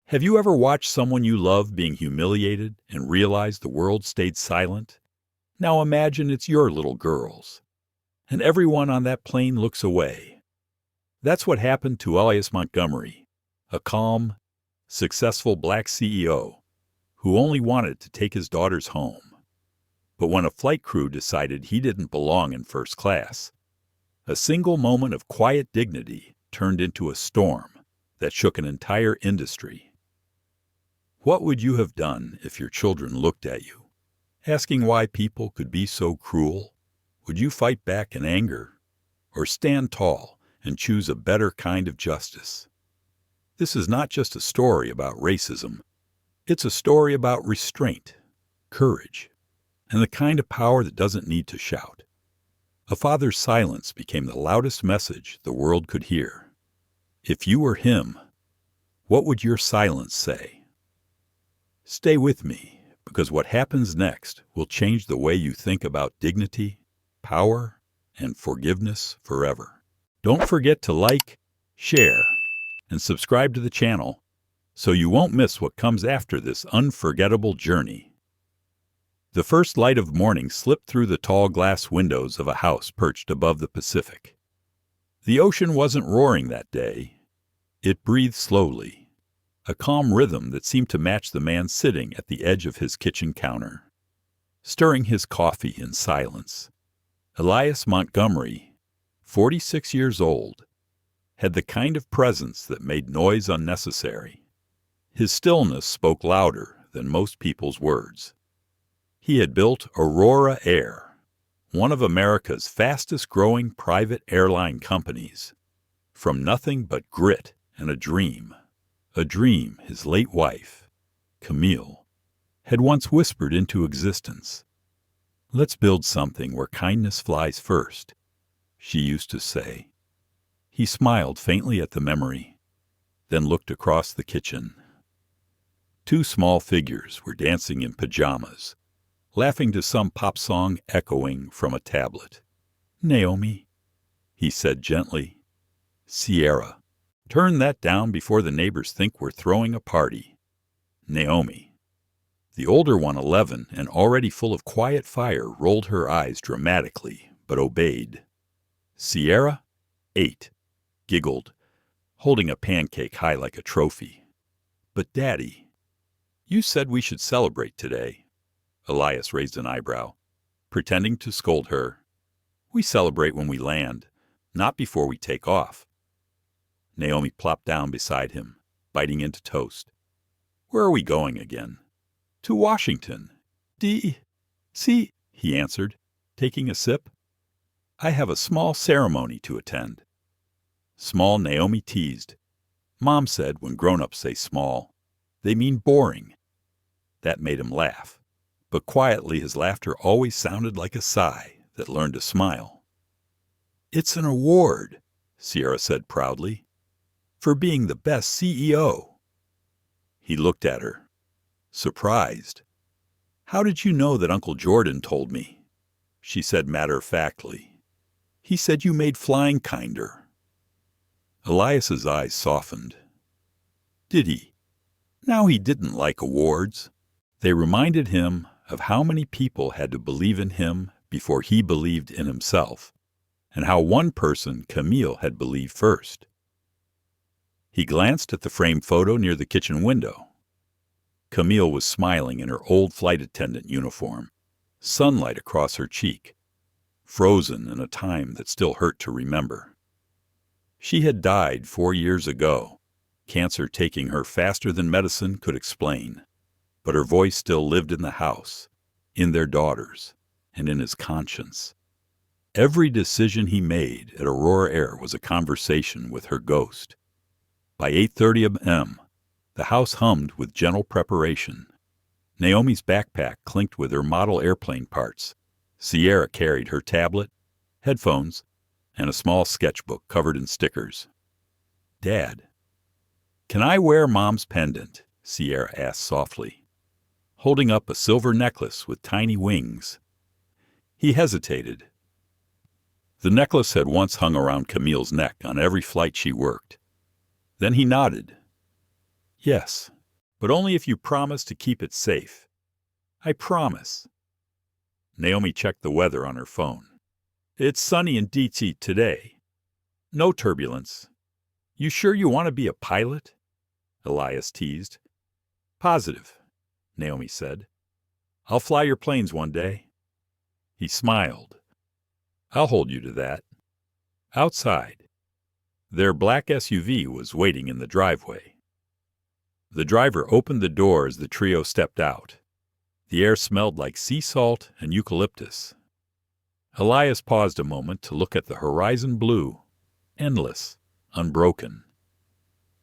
Have you ever watched someone you love being humiliated and realized the world stayed silent? Now imagine it's your little girls, and everyone on that plane looks away. That's what happened to Elias Montgomery, a calm, successful black CEO who only wanted to take his daughters home. But when a flight crew decided he didn't belong in first class, a single moment of quiet dignity turned into a storm that shook an entire industry. What would you have done if your children looked at you, asking why people could be so cruel? Would you fight back in anger, or stand tall and choose a better kind of justice? This is not just a story about racism. It's a story about restraint, courage, and the kind of power that doesn't need to shout. A father's silence became the loudest message the world could hear. If you were him, what would your silence say? Stay with me, because what happens next will change the way you think about dignity, power, and forgiveness forever. Don't forget to like, share, and subscribe to the channel so you won't miss what comes after this unforgettable journey. The first light of morning slipped through the tall glass windows of a house perched above the Pacific. The ocean wasn't roaring that day. It breathed slowly, a calm rhythm that seemed to match the man sitting at the edge of his kitchen counter, stirring his coffee in silence. Elias Montgomery, 46 years old, had the kind of presence that made noise unnecessary. His stillness spoke louder than most people's words. He had built Aurora Air, one of America's fastest-growing private airline companies, from nothing but grit and a dream his late wife, Camille, had once whispered into existence. "Let's build something where kindness flies first," she used to say. He smiled faintly at the memory, then looked across the kitchen. Two small figures were dancing in pajamas, laughing to some pop song echoing from a tablet. "Naomi," he said gently. "Sierra, turn that down before the neighbors think we're throwing a party." Naomi, the older one 11 and already full of quiet fire, rolled her eyes dramatically, but obeyed. Sierra, 8, giggled, holding a pancake high like a trophy. "But Daddy, you said we should celebrate today." Elias raised an eyebrow, pretending to scold her. "We celebrate when we land, not before we take off." Naomi plopped down beside him, biting into toast. "Where are we going again?" "To Washington. See," he answered, taking a sip. "I have a small ceremony to attend." Small, Naomi teased. Mom said when grown-ups say small, they mean boring. That made him laugh. But quietly his laughter always sounded like a sigh that learned to smile. "It's an award," Sierra said proudly, "for being the best CEO." He looked at her, surprised. "How did you know that Uncle Jordan told me?" She said matter-of-factly. "He said you made flying kinder." Elias's eyes softened. Did he? Now he didn't like awards. They reminded him of how many people had to believe in him before he believed in himself, and how one person Camille had believed first. He glanced at the framed photo near the kitchen window. Camille was smiling in her old flight attendant uniform, sunlight across her cheek, frozen in a time that still hurt to remember. She had died 4 years ago, cancer taking her faster than medicine could explain. But her voice still lived in the house, in their daughters, and in his conscience. Every decision he made at Aurora Air was a conversation with her ghost. By 8:30 a.m., the house hummed with gentle preparation. Naomi's backpack clinked with her model airplane parts. Sierra carried her tablet, headphones, and a small sketchbook covered in stickers. "Dad, can I wear Mom's pendant?" Sierra asked softly, holding up a silver necklace with tiny wings. He hesitated. The necklace had once hung around Camille's neck on every flight she worked. Then he nodded. "Yes, but only if you promise to keep it safe. I promise." Naomi checked the weather on her phone. "It's sunny in D.C. today. No turbulence. You sure you want to be a pilot?" Elias teased. "Positive," Naomi said. "I'll fly your planes one day." He smiled. "I'll hold you to that." Outside, their black SUV was waiting in the driveway. The driver opened the door as the trio stepped out. The air smelled like sea salt and eucalyptus. Elias paused a moment to look at the horizon blue, endless, unbroken.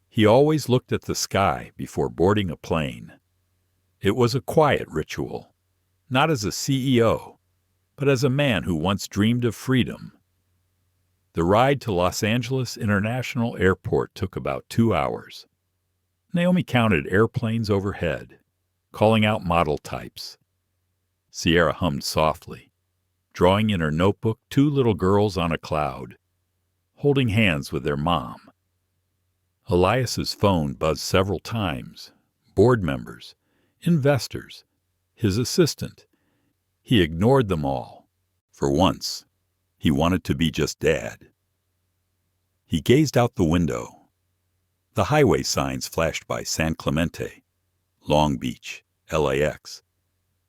He always looked at the sky before boarding a plane. It was a quiet ritual, not as a CEO, but as a man who once dreamed of freedom. The ride to Los Angeles International Airport took about 2 hours. Naomi counted airplanes overhead, calling out model types. Sierra hummed softly, drawing in her notebook 2 little girls on a cloud, holding hands with their mom. Elias's phone buzzed several times. Board members, investors, his assistant. He ignored them all. For once, he wanted to be just Dad. He gazed out the window. The highway signs flashed by San Clemente, Long Beach, LAX.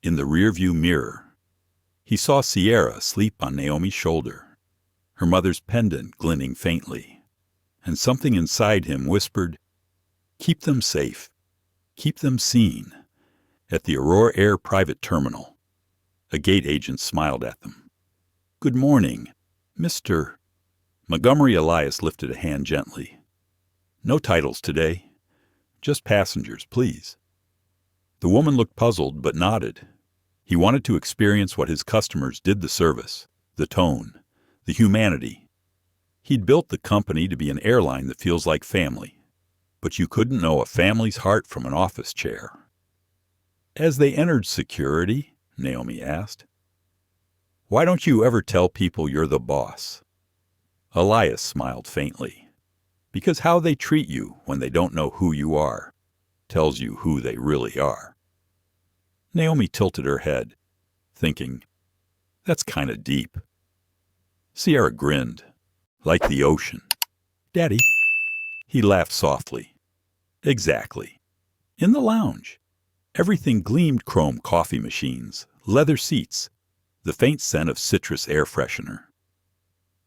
In the rearview mirror, he saw Sierra asleep on Naomi's shoulder, her mother's pendant glinting faintly, and something inside him whispered, "Keep them safe. Keep them seen." At the Aurora Air private terminal, a gate agent smiled at them. "Good morning, Mr. Montgomery." Elias lifted a hand gently. "No titles today. Just passengers, please." The woman looked puzzled but nodded. He wanted to experience what his customers did: the service, the tone, the humanity. He'd built the company to be an airline that feels like family, but you couldn't know a family's heart from an office chair. As they entered security, Naomi asked, "Why don't you ever tell people you're the boss?" Elias smiled faintly. "Because how they treat you when they don't know who you are tells you who they really are." Naomi tilted her head, thinking, "That's kind of deep." Sierra grinned, like the ocean. "Daddy." He laughed softly. "Exactly. In the lounge. Everything gleamed: chrome coffee machines, leather seats, the faint scent of citrus air freshener."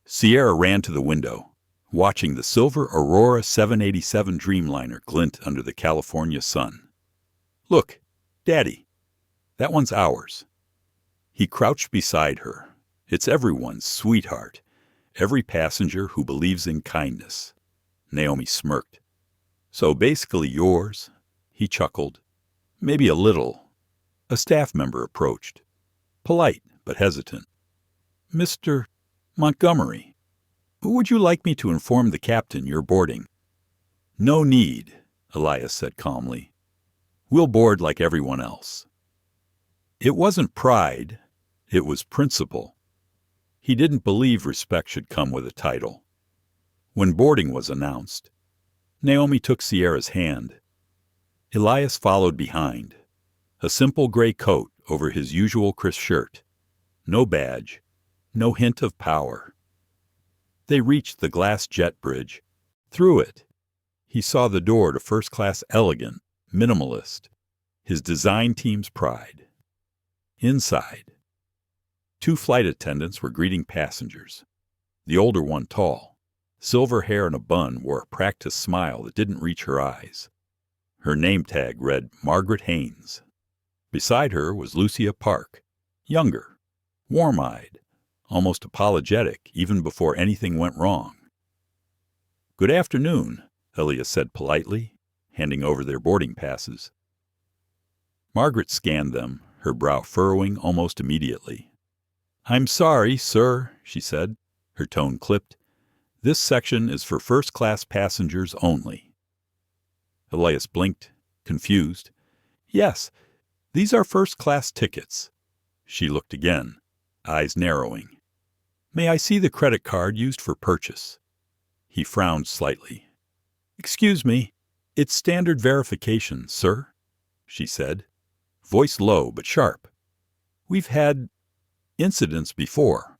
Sierra ran to the window, watching the silver Aurora 787 Dreamliner glint under the California sun. "Look, Daddy, that one's ours." He crouched beside her. "It's everyone's sweetheart, every passenger who believes in kindness." Naomi smirked. "So basically yours?" He chuckled. "Maybe a little." A staff member approached, polite but hesitant. "Mr. Montgomery, would you like me to inform the captain you're boarding?" "No need," Elias said calmly. "We'll board like everyone else." It wasn't pride, it was principle. He didn't believe respect should come with a title. When boarding was announced, Naomi took Sierra's hand. Elias followed behind, a simple gray coat over his usual crisp shirt. No badge, no hint of power. They reached the glass jet bridge. Through it, he saw the door to first class, elegant, minimalist, his design team's pride. Inside, 2 flight attendants were greeting passengers. The older one, tall, silver hair in a bun, wore a practiced smile that didn't reach her eyes. Her name tag read Margaret Haynes. Beside her was Lucia Park, younger, warm-eyed, almost apologetic even before anything went wrong. "Good afternoon," Elias said politely, handing over their boarding passes. Margaret scanned them, her brow furrowing almost immediately. "I'm sorry, sir," she said, her tone clipped. "This section is for first-class passengers only." Elias blinked, confused. "Yes, these are first-class tickets." She looked again, eyes narrowing. "May I see the credit card used for purchase?" He frowned slightly. "Excuse me." "It's standard verification, sir," she said, voice low but sharp. "We've had incidents before."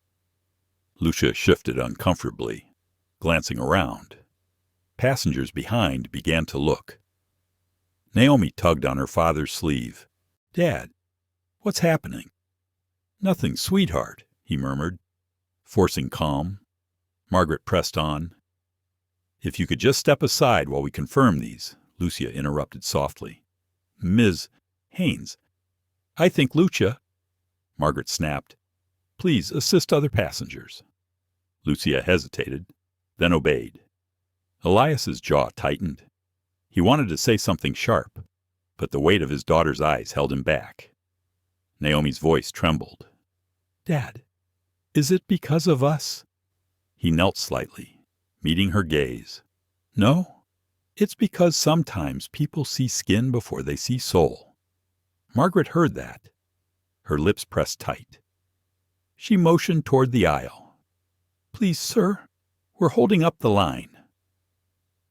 Lucia shifted uncomfortably, glancing around. Passengers behind began to look. Naomi tugged on her father's sleeve. "Dad, what's happening?" "Nothing, sweetheart," he murmured, forcing calm. Margaret pressed on. "If you could just step aside while we confirm these," Lucia interrupted softly. "Ms. Haynes." "I think Lucia," Margaret snapped. "Please assist other passengers." Lucia hesitated, then obeyed. Elias's jaw tightened. He wanted to say something sharp, but the weight of his daughter's eyes held him back. Naomi's voice trembled. "Dad, is it because of us?" He knelt slightly, meeting her gaze. "No, it's because sometimes people see skin before they see soul." Margaret heard that. Her lips pressed tight. She motioned toward the aisle. "Please, sir, we're holding up the line."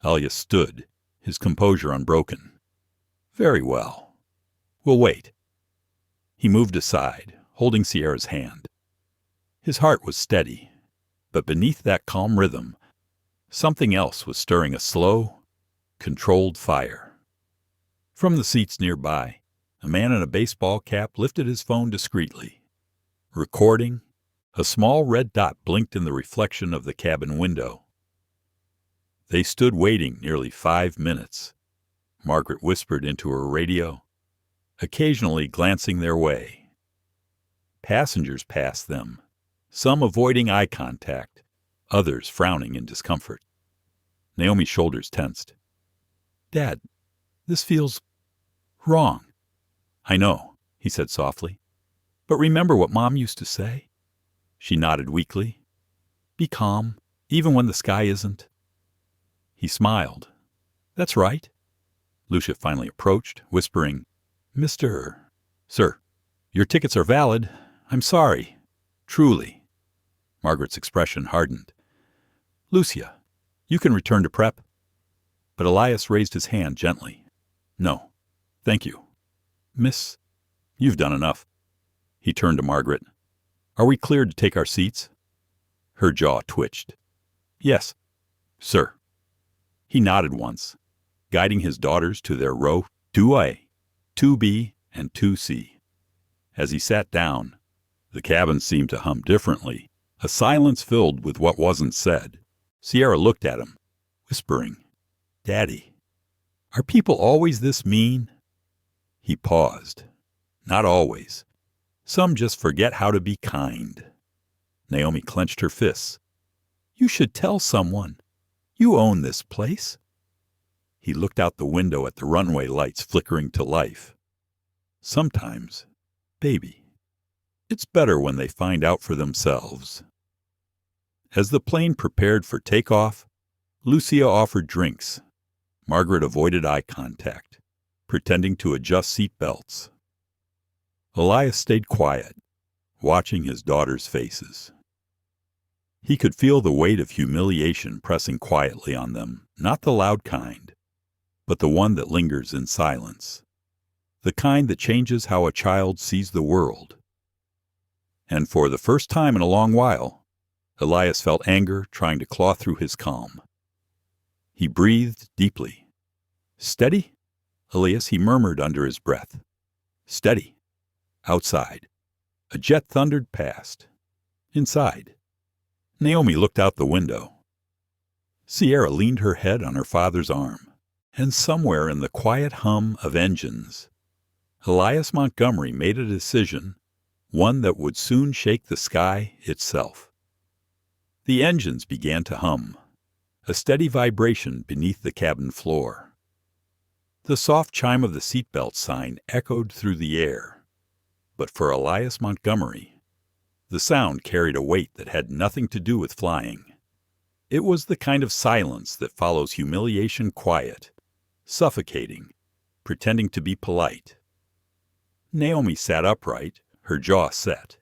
Elias stood, his composure unbroken. "Very well. We'll wait." He moved aside, holding Sierra's hand. His heart was steady, but beneath that calm rhythm, something else was stirring a slow, controlled fire. From the seats nearby, a man in a baseball cap lifted his phone discreetly. Recording, a small red dot blinked in the reflection of the cabin window. They stood waiting nearly 5 minutes. Margaret whispered into her radio, occasionally glancing their way. Passengers passed them, some avoiding eye contact, others frowning in discomfort. Naomi's shoulders tensed. "Dad, this feels wrong." "I know," he said softly. "But remember what Mom used to say?" She nodded weakly. "Be calm, even when the sky isn't." He smiled. "That's right." Lucia finally approached, whispering, "Mr. Sir, your tickets are valid. I'm sorry. Truly." Margaret's expression hardened. "Lucia, you can return to prep." But Elias raised his hand gently. "No, thank you. Miss, you've done enough." He turned to Margaret. "Are we cleared to take our seats?" Her jaw twitched. "Yes, sir." He nodded once, guiding his daughters to their row 2A, 2B, and 2C. As he sat down, the cabin seemed to hum differently, a silence filled with what wasn't said. Sierra looked at him, whispering, "Daddy, are people always this mean?" He paused. "Not always. Some just forget how to be kind." Naomi clenched her fists. "You should tell someone. You own this place." He looked out the window at the runway lights flickering to life. "Sometimes, baby, it's better when they find out for themselves." As the plane prepared for takeoff, Lucia offered drinks. Margaret avoided eye contact, pretending to adjust seat belts. Elias stayed quiet, watching his daughters' faces. He could feel the weight of humiliation pressing quietly on them, not the loud kind, but the one that lingers in silence, the kind that changes how a child sees the world. And for the first time in a long while, Elias felt anger trying to claw through his calm. He breathed deeply. "Steady, Elias," he murmured under his breath. "Steady." Outside, a jet thundered past. Inside, Naomi looked out the window. Sierra leaned her head on her father's arm, and somewhere in the quiet hum of engines, Elias Montgomery made a decision, one that would soon shake the sky itself. The engines began to hum, a steady vibration beneath the cabin floor. The soft chime of the seatbelt sign echoed through the air, but for Elias Montgomery, the sound carried a weight that had nothing to do with flying. It was the kind of silence that follows humiliation quiet, suffocating, pretending to be polite. Naomi sat upright, her jaw set.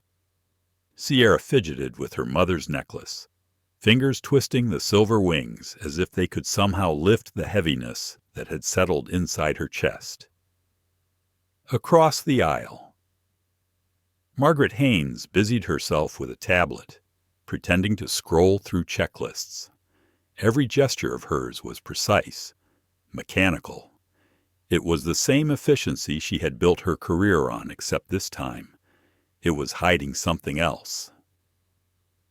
Sierra fidgeted with her mother's necklace. fingers twisting the silver wings as if they could somehow lift the heaviness that had settled inside her chest. Across the aisle. Margaret Haynes busied herself with a tablet, pretending to scroll through checklists. Every gesture of hers was precise, mechanical. It was the same efficiency she had built her career on, except this time it was hiding something else.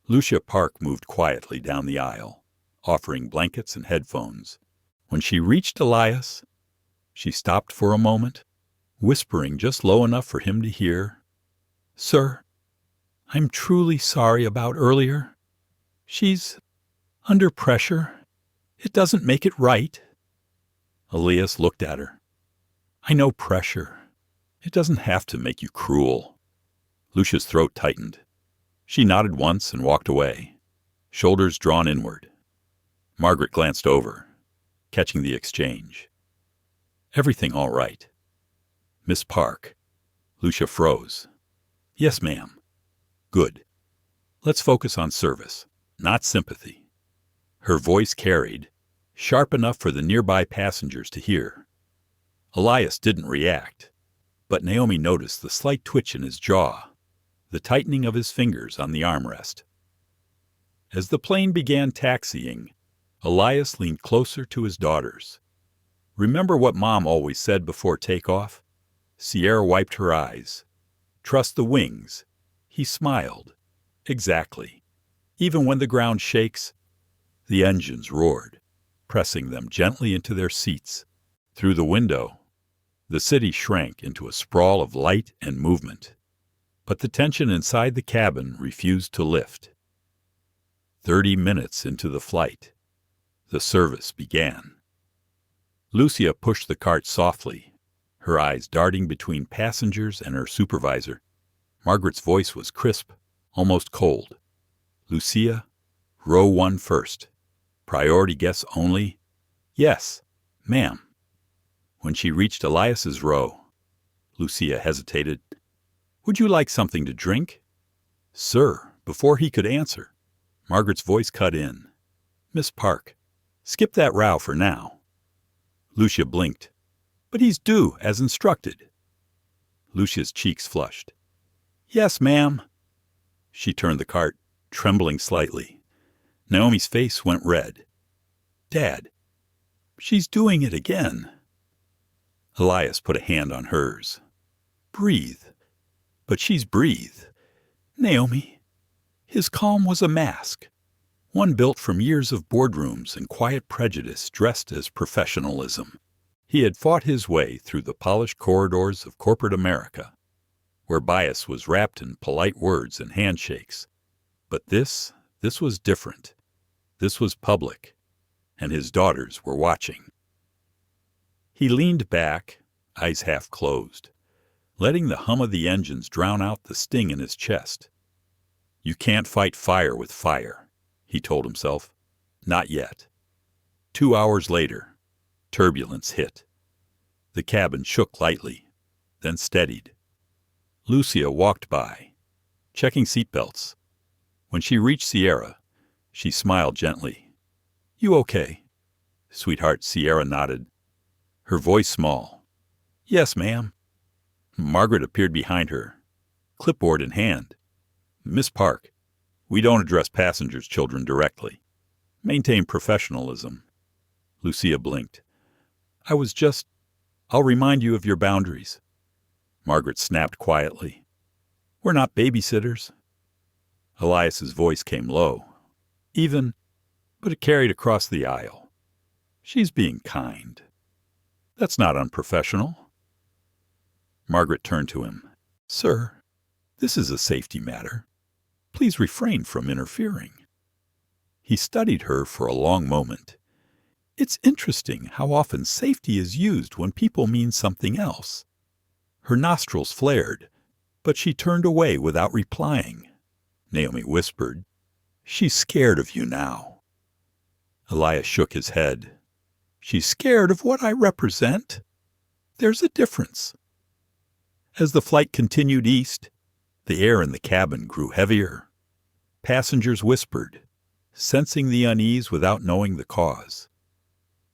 Lucia Park moved quietly down the aisle, offering blankets and headphones. When she reached Elias, she stopped for a moment, whispering just low enough for him to hear, "Sir, I'm truly sorry about earlier. She's under pressure. It doesn't make it right." Elias looked at her. "I know pressure. It doesn't have to make you cruel." Lucia's throat tightened. She nodded once and walked away, shoulders drawn inward. Margaret glanced over, catching the exchange. "Everything all right?" "Miss Park." Lucia froze. "Yes, ma'am." "Good. Let's focus on service, not sympathy." Her voice carried, sharp enough for the nearby passengers to hear. Elias didn't react, but Naomi noticed the slight twitch in his jaw, the tightening of his fingers on the armrest. As the plane began taxiing, Elias leaned closer to his daughters. "Remember what Mom always said before takeoff?" Sierra wiped her eyes. "Trust the wings." He smiled. "Exactly. Even when the ground shakes." The engines roared, pressing them gently into their seats. Through the window, the city shrank into a sprawl of light and movement. But the tension inside the cabin refused to lift. 30 minutes into the flight, the service began. Lucia pushed the cart softly, her eyes darting between passengers and her supervisor. Margaret's voice was crisp, almost cold. "Lucia, row 1 first. Priority guests only." "Yes, ma'am." When she reached Elias's row, Lucia hesitated. "Would you like something to drink?" "Sir," before he could answer, Margaret's voice cut in. "Miss Park, skip that row for now." Lucia blinked. "But he's due, as instructed." Lucia's cheeks flushed. "Yes, ma'am." She turned the cart, trembling slightly. Naomi's face went red. "Dad, she's doing it again." Elias put a hand on hers. "Breathe." "But she's breathed." "Naomi." His calm was a mask, one built from years of boardrooms and quiet prejudice dressed as professionalism. He had fought his way through the polished corridors of corporate America, where bias was wrapped in polite words and handshakes. But this was different. This was public, and his daughters were watching. He leaned back, eyes half closed, letting the hum of the engines drown out the sting in his chest. "You can't fight fire with fire," he told himself. "Not yet." 2 hours later, turbulence hit. The cabin shook lightly, then steadied. Lucia walked by, checking seatbelts. When she reached Sierra, she smiled gently. "You okay?" "Sweetheart," Sierra nodded, her voice small. "Yes, ma'am." Margaret appeared behind her, clipboard in hand. "Miss Park, we don't address passengers' children directly. Maintain professionalism." Lucia blinked. I'll remind you of your boundaries." Margaret snapped quietly. "We're not babysitters." Elias's voice came low, even, but it carried across the aisle. "She's being kind. That's not unprofessional." Margaret turned to him. "Sir, this is a safety matter. Please refrain from interfering." He studied her for a long moment. It's interesting how often safety is used when people mean something else. Her nostrils flared, but she turned away without replying. Naomi whispered, "She's scared of you now." Elias shook his head. "She's scared of what I represent. There's a difference." As the flight continued east, the air in the cabin grew heavier. Passengers whispered, sensing the unease without knowing the cause.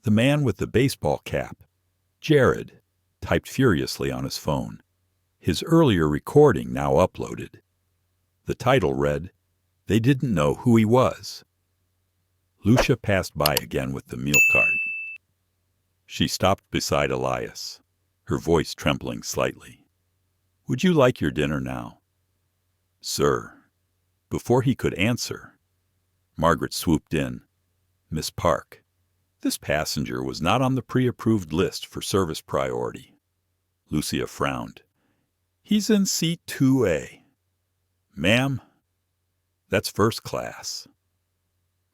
The man with the baseball cap, Jared, typed furiously on his phone, his earlier recording now uploaded. The title read, "They didn't know who he was." Lucia passed by again with the meal cart. She stopped beside Elias, her voice trembling slightly. "Would you like your dinner now?" "Sir." Before he could answer, Margaret swooped in. "Miss Park, this passenger was not on the pre-approved list for service priority." Lucia frowned. "He's in seat 2A. Ma'am, that's first class."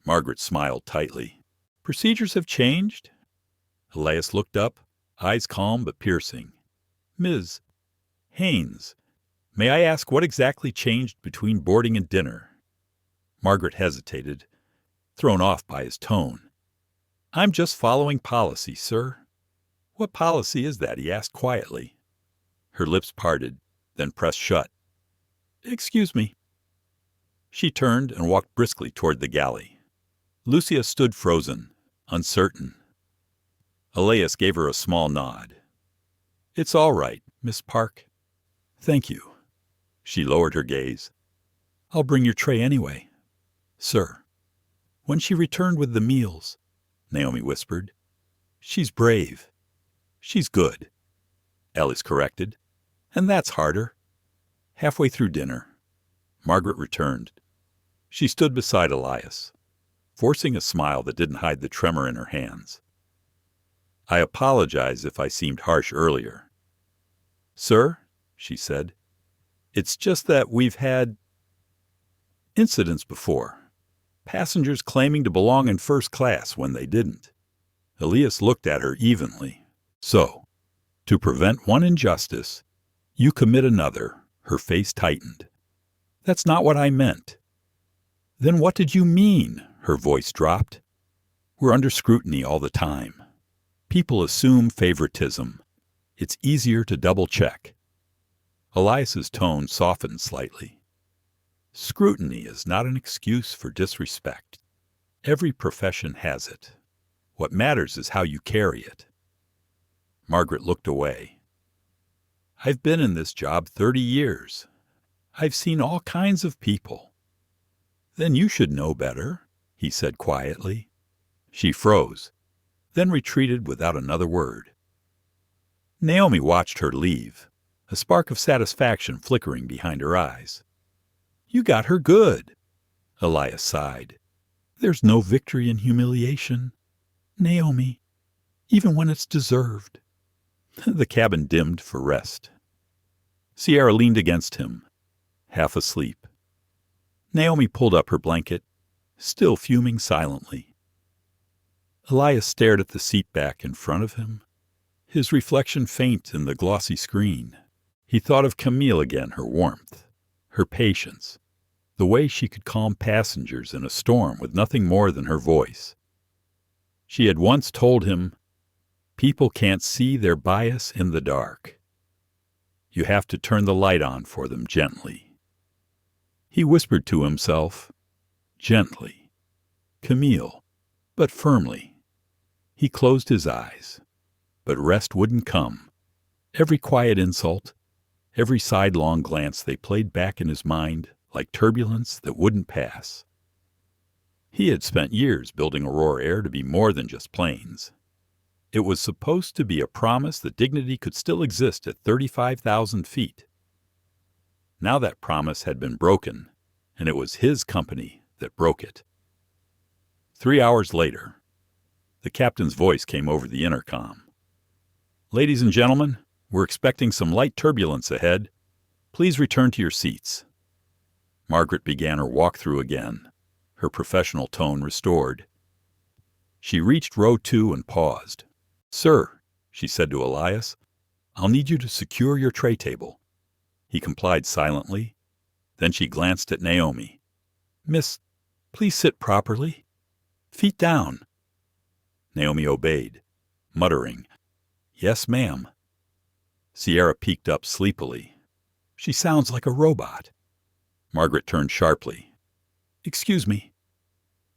Margaret smiled tightly. "Procedures have changed?" Elias looked up, eyes calm but piercing. "Ms. Haynes, may I ask what exactly changed between boarding and dinner?" Margaret hesitated, thrown off by his tone. "I'm just following policy, sir." "What policy is that?" he asked quietly. Her lips parted, then pressed shut. "Excuse me." She turned and walked briskly toward the galley. Lucia stood frozen, uncertain. Elias gave her a small nod. "It's all right, Miss Park." "Thank you." She lowered her gaze. "I'll bring your tray anyway." "Sir." "When she returned with the meals," Naomi whispered. "She's brave." "She's good," Elias corrected. "And that's harder." Halfway through dinner, Margaret returned. She stood beside Elias, forcing a smile that didn't hide the tremor in her hands. "I apologize if I seemed harsh earlier." "Sir," she said, "it's just that we've had incidents before. Passengers claiming to belong in first class when they didn't." Elias looked at her evenly. "So, to prevent one injustice, you commit another." Her face tightened. "That's not what I meant." "Then what did you mean?" Her voice dropped. "We're under scrutiny all the time. People assume favoritism. It's easier to double-check." Elias's tone softened slightly. "Scrutiny is not an excuse for disrespect. Every profession has it. What matters is how you carry it." Margaret looked away. "I've been in this job 30 years. I've seen all kinds of people." "Then you should know better," he said quietly. She froze, then retreated without another word. Naomi watched her leave, a spark of satisfaction flickering behind her eyes. "You got her good," Elias sighed. "There's no victory in humiliation, Naomi, even when it's deserved." The cabin dimmed for rest. Sierra leaned against him, half asleep. Naomi pulled up her blanket, still fuming silently. Elias stared at the seat back in front of him, his reflection faint in the glossy screen. He thought of Camille again, her warmth, her patience, the way she could calm passengers in a storm with nothing more than her voice. She had once told him, "People can't see their bias in the dark. You have to turn the light on for them gently." He whispered to himself, "Gently. Camille," but firmly. He closed his eyes, but rest wouldn't come. Every quiet insult, every sidelong glance, they played back in his mind like turbulence that wouldn't pass. He had spent years building Aurora Air to be more than just planes. It was supposed to be a promise that dignity could still exist at 35,000 feet. Now that promise had been broken, and it was his company that broke it. 3 hours later, the captain's voice came over the intercom. "Ladies and gentlemen, we're expecting some light turbulence ahead. Please return to your seats." Margaret began her walkthrough again, her professional tone restored. She reached row 2 and paused. "Sir," she said to Elias, "I'll need you to secure your tray table." He complied silently. Then she glanced at Naomi. "Miss, please sit properly. Feet down." Naomi obeyed, muttering, "Yes, ma'am." Sierra peeked up sleepily. "She sounds like a robot." Margaret turned sharply. "Excuse me."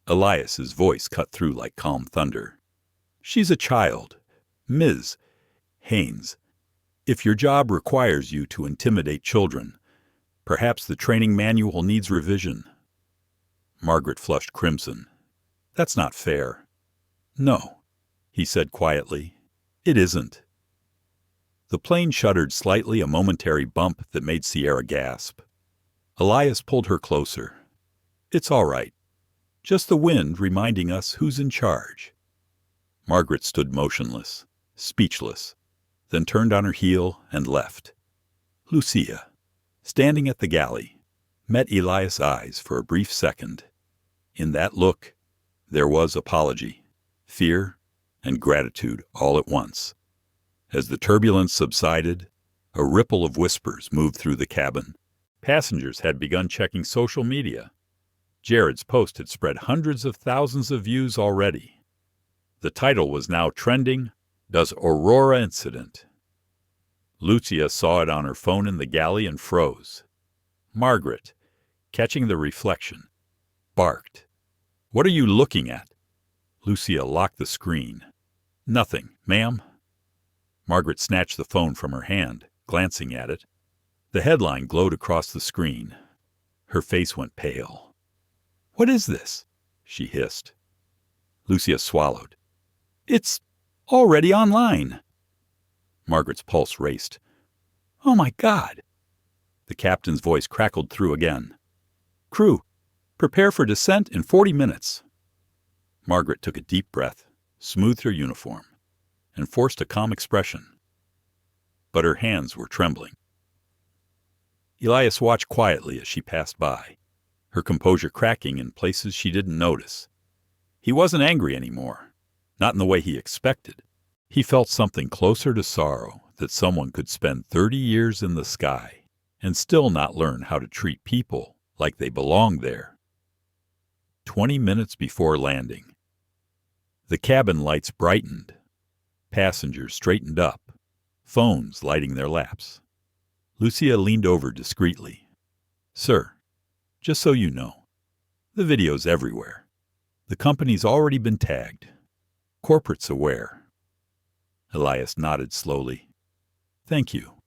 Elias's voice cut through like calm thunder. "She's a child. Ms. Haynes, if your job requires you to intimidate children, perhaps the training manual needs revision." Margaret flushed crimson. "That's not fair." "No," he said quietly. "It isn't." The plane shuddered slightly, a momentary bump that made Sierra gasp. Elias pulled her closer. "It's all right. Just the wind reminding us who's in charge." Margaret stood motionless, speechless, then turned on her heel and left. Lucia, standing at the galley, met Elias' eyes for a brief second. In that look, there was apology, fear, and gratitude all at once. As the turbulence subsided, a ripple of whispers moved through the cabin. Passengers had begun checking social media. Jared's post had spread hundreds of thousands of views already. The title was now trending, "Does Aurora Incident?" Lucia saw it on her phone in the galley and froze. Margaret, catching the reflection, barked. "What are you looking at?" Lucia locked the screen. "Nothing, ma'am." Margaret snatched the phone from her hand, glancing at it. The headline glowed across the screen. Her face went pale. "What is this?" she hissed. Lucia swallowed. "It's already online." Margaret's pulse raced. "Oh my God!" The captain's voice crackled through again. "Crew, prepare for descent in 40 minutes. Margaret took a deep breath, smoothed her uniform, and forced a calm expression. But her hands were trembling. Elias watched quietly as she passed by, her composure cracking in places she didn't notice. He wasn't angry anymore, not in the way he expected. He felt something closer to sorrow, that someone could spend 30 years in the sky and still not learn how to treat people like they belonged there. 20 minutes before landing. The cabin lights brightened. Passengers straightened up, phones lighting their laps. Lucia leaned over discreetly. "Sir, just so you know, the video's everywhere. The company's already been tagged. Corporate's aware." Elias nodded slowly. "Thank you,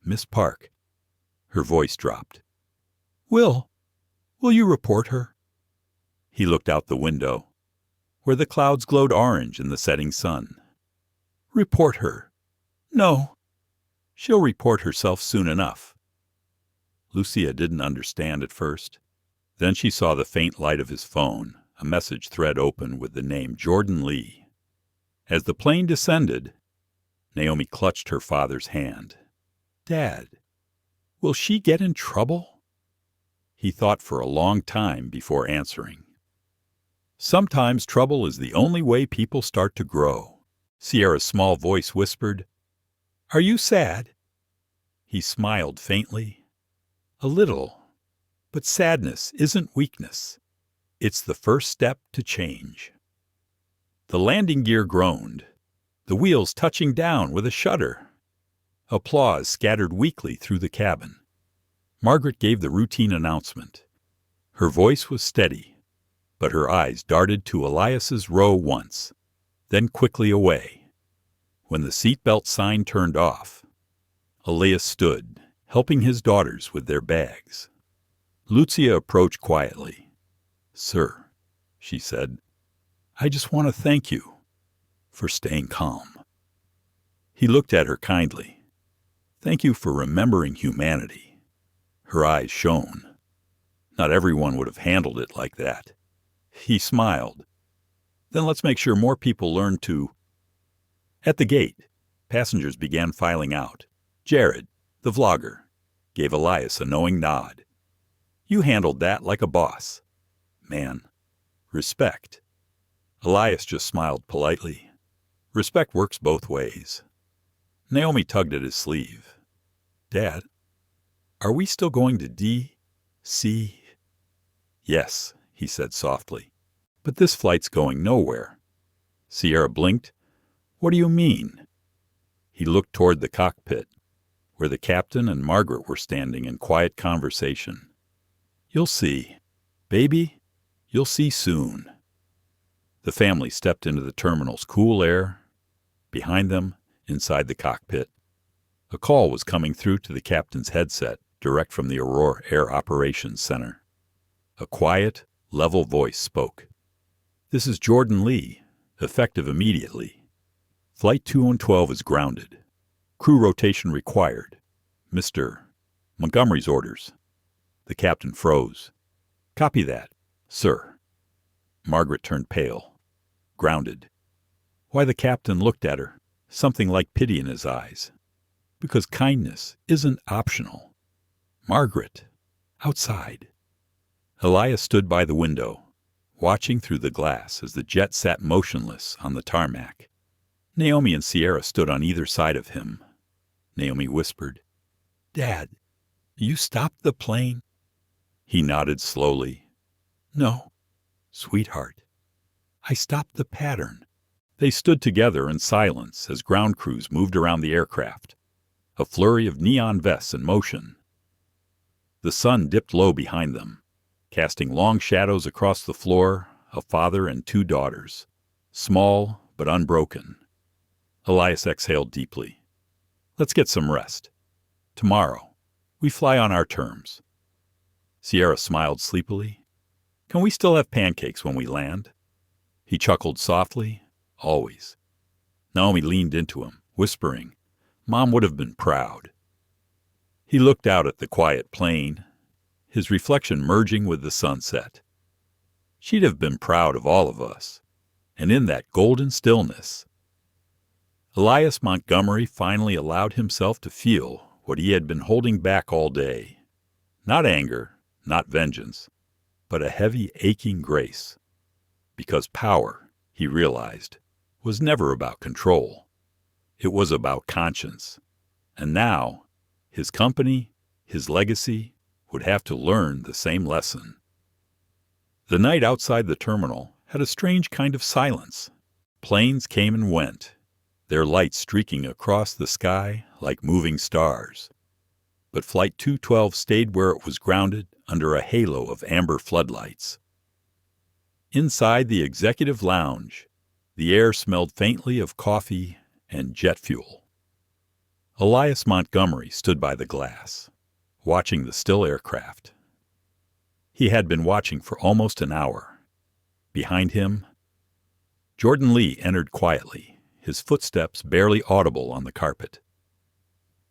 Miss Park." Her voice dropped. Will you report her?" He looked out the window, where the clouds glowed orange in the setting sun. "Report her? No. She'll report herself soon enough." Lucia didn't understand at first. Then she saw the faint light of his phone, a message thread open with the name Jordan Lee. As the plane descended, Naomi clutched her father's hand. "Dad, will she get in trouble?" He thought for a long time before answering. "Sometimes trouble is the only way people start to grow," Sierra's small voice whispered. "Are you sad?" He smiled faintly. "A little. But sadness isn't weakness. It's the first step to change." The landing gear groaned, the wheels touching down with a shudder. Applause scattered weakly through the cabin. Margaret gave the routine announcement. Her voice was steady, but her eyes darted to Elias's row once, then quickly away. When the seatbelt sign turned off, Elias stood, helping his daughters with their bags. Lucia approached quietly. "Sir," she said, "I just want to thank you for staying calm." He looked at her kindly. "Thank you for remembering humanity." Her eyes shone. Not everyone would have handled it like that. He smiled. "Then let's make sure more people learn to—" At the gate, passengers began filing out. Jared, the vlogger, gave Elias a knowing nod. "You handled that like a boss. Man, respect." Elias just smiled politely. Respect works both ways. Naomi tugged at his sleeve. "Dad, are we still going to D.C.?" "Yes," he said softly, "but this flight's going nowhere." Sierra blinked. "What do you mean?" He looked toward the cockpit, where the captain and Margaret were standing in quiet conversation. "You'll see. Baby, You'll see soon. The family stepped into the terminal's cool air. Behind them, inside the cockpit, a call was coming through to the captain's headset, direct from the Aurora Air Operations Center. A quiet, level voice spoke. "This is Jordan Lee, effective immediately. Flight 212 is grounded. Crew rotation required. Mr. Montgomery's orders." The captain froze. "Copy that, sir." Margaret turned pale. Grounded. Why, the captain looked at her, something like pity in his eyes. Because kindness isn't optional. Margaret, outside. Elias stood by the window, watching through the glass as the jet sat motionless on the tarmac. Naomi and Sierra stood on either side of him. Naomi whispered, "Dad, you stopped the plane?" He nodded slowly. "No, sweetheart. I stopped the pattern." They stood together in silence as ground crews moved around the aircraft, a flurry of neon vests in motion. The sun dipped low behind them, casting long shadows across the floor, a father and two daughters, small but unbroken. Elias exhaled deeply. "Let's get some rest. Tomorrow, we fly on our terms." Sierra smiled sleepily. "Can we still have pancakes when we land?" He chuckled softly. "Always." Naomi leaned into him, whispering, "Mom would have been proud." He looked out at the quiet plain, his reflection merging with the sunset. She'd have been proud of all of us, and in that golden stillness. Elias Montgomery finally allowed himself to feel what he had been holding back all day. Not anger, not vengeance, but a heavy, aching grace. Because power, he realized, was never about control. It was about conscience. And now, his company, his legacy, would have to learn the same lesson. The night outside the terminal had a strange kind of silence. Planes came and went, their lights streaking across the sky like moving stars. But Flight 212 stayed where it was grounded under a halo of amber floodlights. Inside the executive lounge, the air smelled faintly of coffee and jet fuel. Elias Montgomery stood by the glass, watching the still aircraft. He had been watching for almost an hour. Behind him, Jordan Lee entered quietly, his footsteps barely audible on the carpet.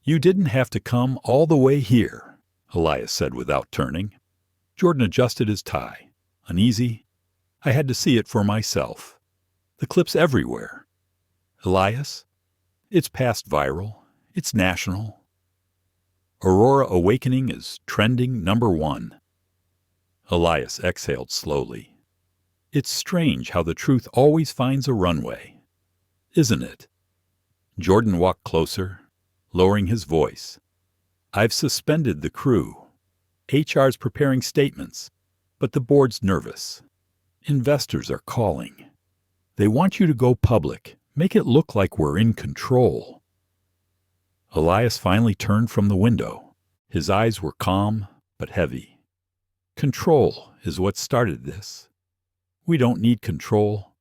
"You didn't have to come all the way here," Elias said without turning. Jordan adjusted his tie. "Uneasy? I had to see it for myself. The clip's everywhere." "Elias, it's past viral. It's national. Aurora Awakening is trending #1. Elias exhaled slowly. "It's strange how the truth always finds a runway, isn't it?" Jordan walked closer, lowering his voice. "I've suspended the crew. HR's preparing statements, but the board's nervous. Investors are calling. They want you to go public, make it look like we're in control." Elias finally turned from the window. His eyes were calm but heavy. "Control is what started this. We don't need control.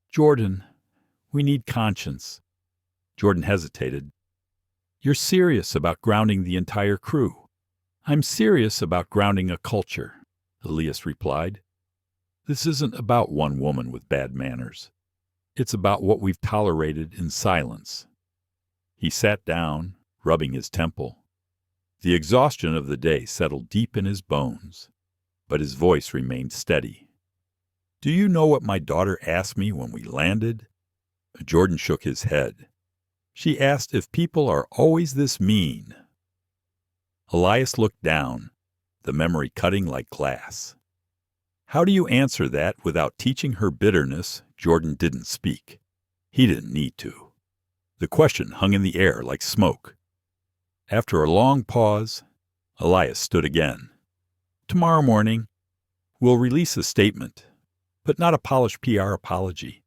Jordan, we need conscience." Jordan hesitated. "You're serious about grounding the entire crew." "I'm serious about grounding a culture," Elias replied. "This isn't about one woman with bad manners. It's about what we've tolerated in silence." He sat down, rubbing his temple. The exhaustion of the day settled deep in his bones, but his voice remained steady. "Do you know what my daughter asked me when we landed?" Jordan shook his head. "She asked if people are always this mean." Elias looked down, the memory cutting like glass. How do you answer that without teaching her bitterness? Jordan didn't speak. He didn't need to. The question hung in the air like smoke. After a long pause, Elias stood again. "Tomorrow morning, we'll release a statement, but not a polished PR apology.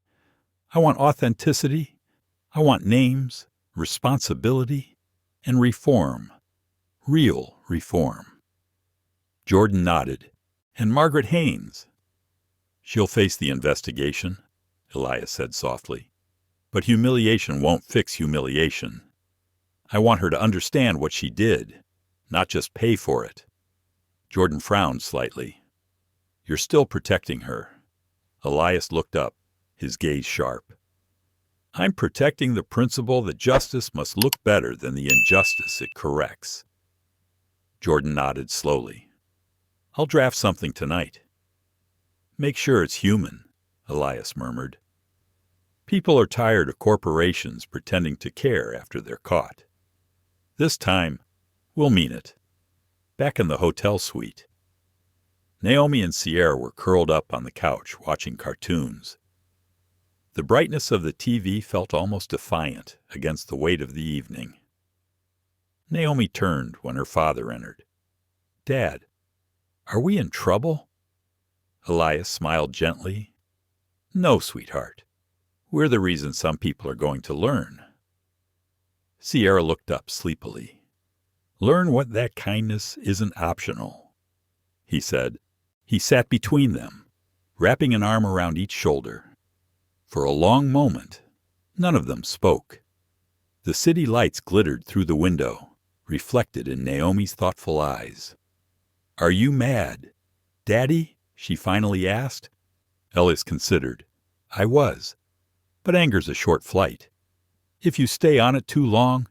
I want authenticity. I want names, responsibility, and reform. Real reform." Jordan nodded. "And Margaret Haynes?" She'll face the investigation, Elias said softly. But humiliation won't fix humiliation. I want her to understand what she did, not just pay for it. Jordan frowned slightly. You're still protecting her. Elias looked up, his gaze sharp. I'm protecting the principle that justice must look better than the injustice it corrects. Jordan nodded slowly. I'll draft something tonight. Make sure it's human, Elias murmured. People are tired of corporations pretending to care after they're caught. This time, we'll mean it. Back in the hotel suite, Naomi and Sierra were curled up on the couch watching cartoons. The brightness of the TV felt almost defiant against the weight of the evening. Naomi turned when her father entered. Dad, are we in trouble? Elias smiled gently. No, sweetheart. We're the reason some people are going to learn. Sierra looked up sleepily. Learn what that kindness isn't optional, he said. He sat between them, wrapping an arm around each shoulder. For a long moment, none of them spoke. The city lights glittered through the window, reflected in Naomi's thoughtful eyes. Are you mad, Daddy? She finally asked. Elias considered. I was. But anger's a short flight. If you stay on it too long,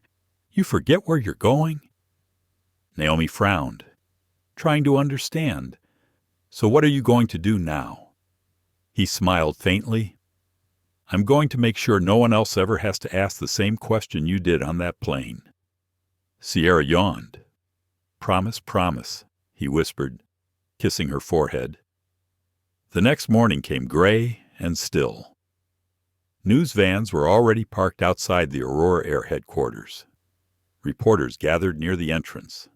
you forget where you're going. Naomi frowned, trying to understand. So what are you going to do now? He smiled faintly. I'm going to make sure no one else ever has to ask the same question you did on that plane. Sierra yawned. Promise, promise, he whispered, kissing her forehead. The next morning came gray and still. News vans were already parked outside the Aurora Air headquarters. Reporters gathered near the entrance,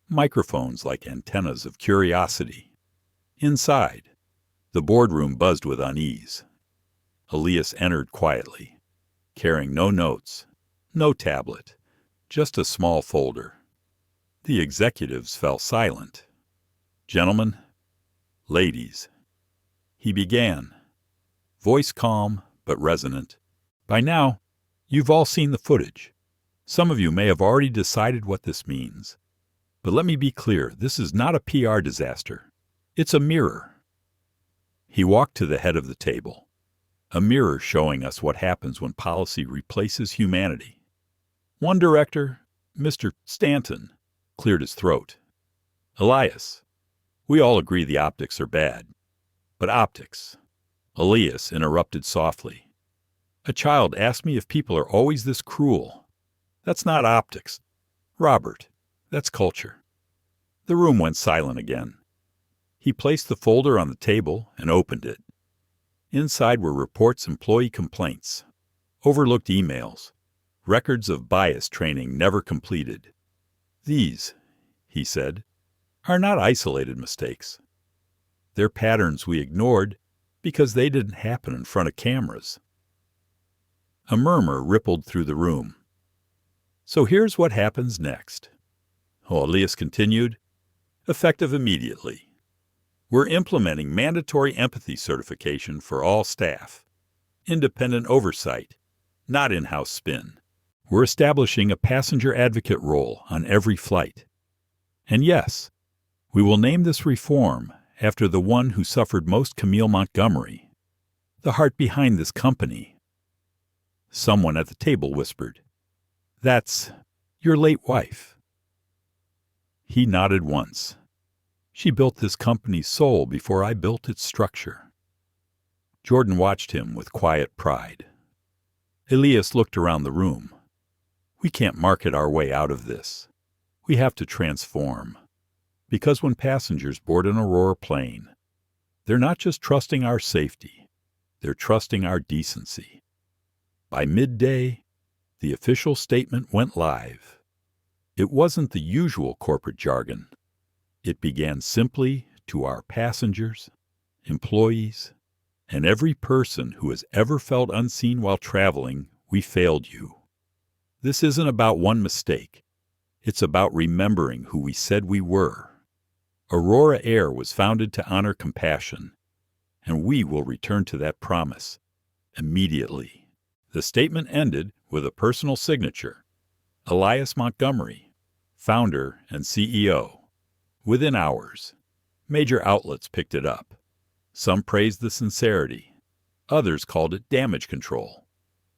microphones like antennas of curiosity. Inside, the boardroom buzzed with unease. Elias entered quietly, carrying no notes, no tablet, just a small folder. The executives fell silent. Gentlemen, ladies, he began, voice calm but resonant. By now, you've all seen the footage. Some of you may have already decided what this means. But let me be clear, this is not a PR disaster. It's a mirror. He walked to the head of the table, a mirror showing us what happens when policy replaces humanity. One director, Mr. Stanton, cleared his throat. Elias, we all agree the optics are bad. But optics. Elias interrupted softly. A child asked me if people are always this cruel. That's not optics. Robert, that's culture. The room went silent again. He placed the folder on the table and opened it. Inside were reports, employee complaints, overlooked emails, records of bias training never completed. These, he said, are not isolated mistakes. They're patterns we ignored because they didn't happen in front of cameras. A murmur rippled through the room. So here's what happens next. Elias continued, effective immediately. We're implementing mandatory empathy certification for all staff. Independent oversight, not in-house spin. We're establishing a passenger advocate role on every flight. And yes, we will name this reform after the one who suffered most, Camille Montgomery, the heart behind this company. Someone at the table whispered, That's your late wife. He nodded once. She built this company's soul before I built its structure. Jordan watched him with quiet pride. Elias looked around the room. We can't market our way out of this. We have to transform. Because when passengers board an Aurora plane, they're not just trusting our safety, they're trusting our decency. By midday, the official statement went live. It wasn't the usual corporate jargon. It began simply to our passengers, employees, and every person who has ever felt unseen while traveling, we failed you. This isn't about one mistake. It's about remembering who we said we were. Aurora Air was founded to honor compassion, and we will return to that promise immediately." The statement ended with a personal signature: Elias Montgomery, founder and CEO. Within hours, major outlets picked it up. Some praised the sincerity. Others called it damage control.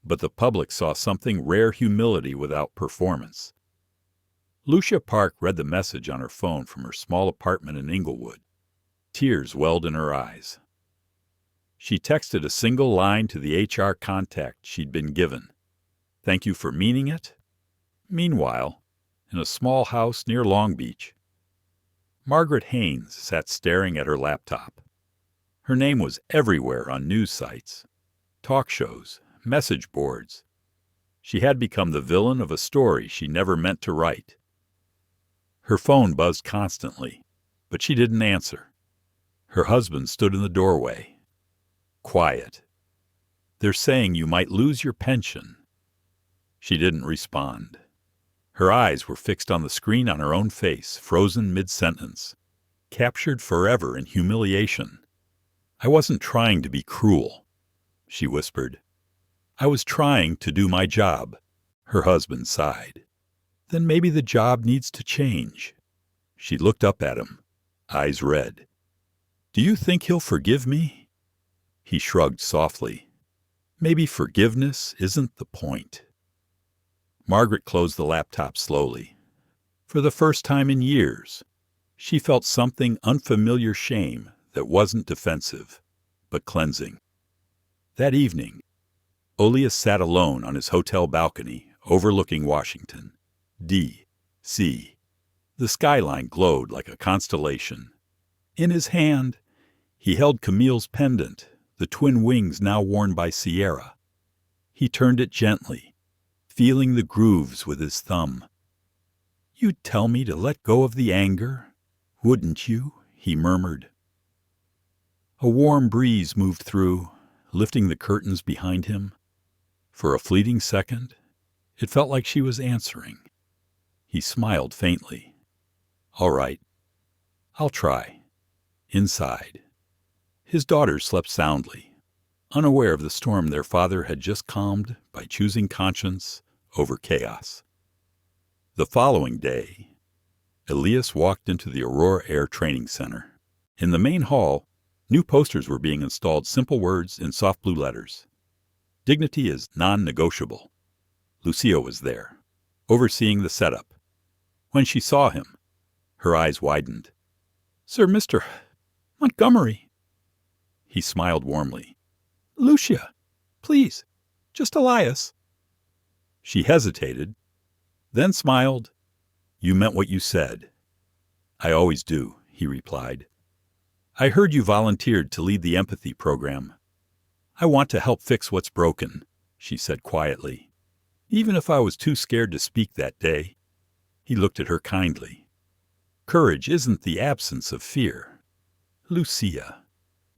But the public saw something rare: humility without performance. Lucia Park read the message on her phone from her small apartment in Inglewood. Tears welled in her eyes. She texted a single line to the HR contact she'd been given: "Thank you for meaning it." Meanwhile, in a small house near Long Beach, Margaret Haynes sat staring at her laptop. Her name was everywhere on news sites, talk shows, message boards. She had become the villain of a story she never meant to write. Her phone buzzed constantly, but she didn't answer. Her husband stood in the doorway. Quiet. "They're saying you might lose your pension." She didn't respond. Her eyes were fixed on the screen on her own face, frozen mid-sentence, captured forever in humiliation. "I wasn't trying to be cruel," she whispered. "I was trying to do my job." Her husband sighed. "Then maybe the job needs to change." She looked up at him, eyes red. "Do you think he'll forgive me?" He shrugged softly. "Maybe forgiveness isn't the point." Margaret closed the laptop slowly. For the first time in years, she felt something unfamiliar: shame that wasn't defensive, but cleansing. That evening, Elias sat alone on his hotel balcony overlooking Washington, D.C. The skyline glowed like a constellation. In his hand, he held Camille's pendant, the twin wings now worn by Sierra. He turned it gently, feeling the grooves with his thumb. "You'd tell me to let go of the anger, wouldn't you?" he murmured. A warm breeze moved through, lifting the curtains behind him. For a fleeting second, it felt like she was answering. He smiled faintly. "All right, I'll try." Inside, his daughters slept soundly, unaware of the storm their father had just calmed by choosing conscience over chaos. The following day, Elias walked into the Aurora Air Training Center. In the main hall, new posters were being installed, simple words in soft blue letters. "Dignity is non-negotiable." Lucia was there, overseeing the setup. When she saw him, her eyes widened. "Sir, Mr. Montgomery." He smiled warmly. "Lucia, please, just Elias." She hesitated, then smiled. "You meant what you said." "I always do," he replied. "I heard you volunteered to lead the empathy program. I want to help fix what's broken," she said quietly. "Even if I was too scared to speak that day." He looked at her kindly. "Courage isn't the absence of fear, Lucia.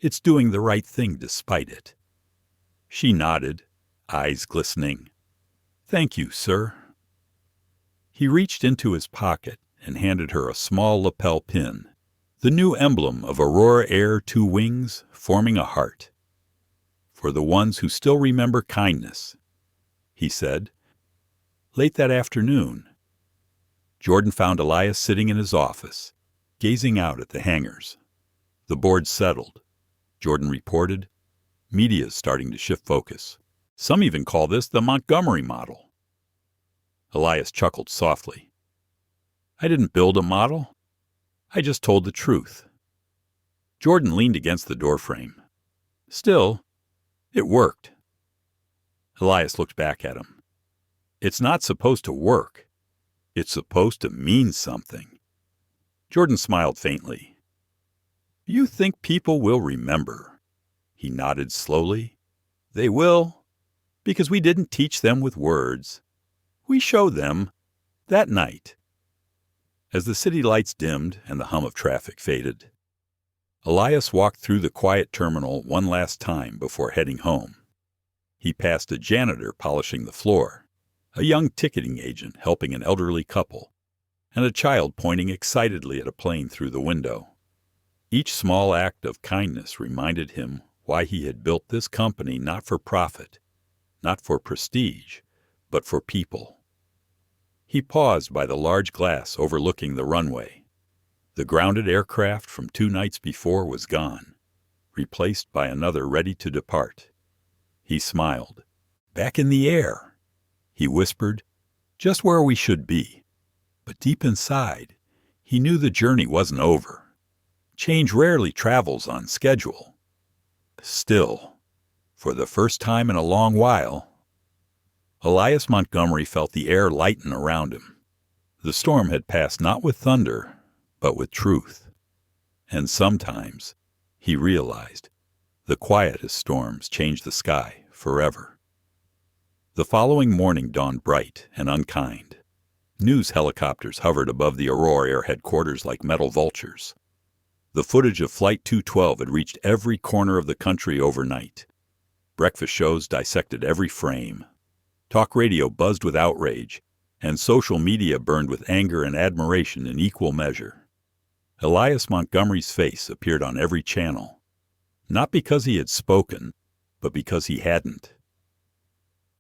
It's doing the right thing despite it." She nodded, eyes glistening. "Thank you, sir." He reached into his pocket and handed her a small lapel pin, the new emblem of Aurora Air, two wings forming a heart. "For the ones who still remember kindness," he said. Late that afternoon, Jordan found Elias sitting in his office, gazing out at the hangars. The board settled. Jordan reported, "Media's starting to shift focus. Some even call this the Montgomery model." Elias chuckled softly. "I didn't build a model. I just told the truth." Jordan leaned against the doorframe. "Still, it worked." Elias looked back at him. "It's not supposed to work. It's supposed to mean something." Jordan smiled faintly. "You think people will remember?" He nodded slowly. "They will, because we didn't teach them with words. We showed them that night." As the city lights dimmed and the hum of traffic faded, Elias walked through the quiet terminal one last time before heading home. He passed a janitor polishing the floor, a young ticketing agent helping an elderly couple, and a child pointing excitedly at a plane through the window. Each small act of kindness reminded him why he had built this company, not for profit, not for prestige, but for people. He paused by the large glass overlooking the runway. The grounded aircraft from 2 nights before was gone, replaced by another ready to depart. He smiled. "Back in the air," he whispered, "just where we should be." But deep inside, he knew the journey wasn't over. Change rarely travels on schedule. Still, for the first time in a long while, Elias Montgomery felt the air lighten around him. The storm had passed not with thunder, but with truth. And sometimes, he realized, the quietest storms change the sky forever. The following morning dawned bright and unkind. News helicopters hovered above the Aurora Air headquarters like metal vultures. The footage of Flight 212 had reached every corner of the country overnight. Breakfast shows dissected every frame. Talk radio buzzed with outrage, and social media burned with anger and admiration in equal measure. Elias Montgomery's face appeared on every channel, not because he had spoken, but because he hadn't.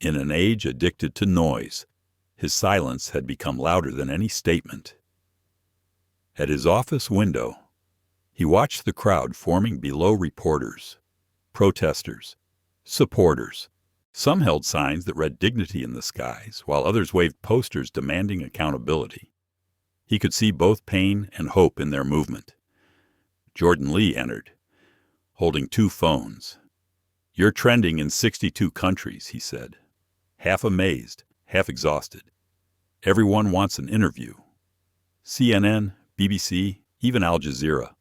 In an age addicted to noise, his silence had become louder than any statement. At his office window, he watched the crowd forming below reporters, protesters, supporters. Some held signs that read dignity in the skies, while others waved posters demanding accountability. He could see both pain and hope in their movement. Jordan Lee entered, holding 2 phones. "You're trending in 62 countries," he said, half amazed, half exhausted. "Everyone wants an interview. CNN, BBC, even Al Jazeera."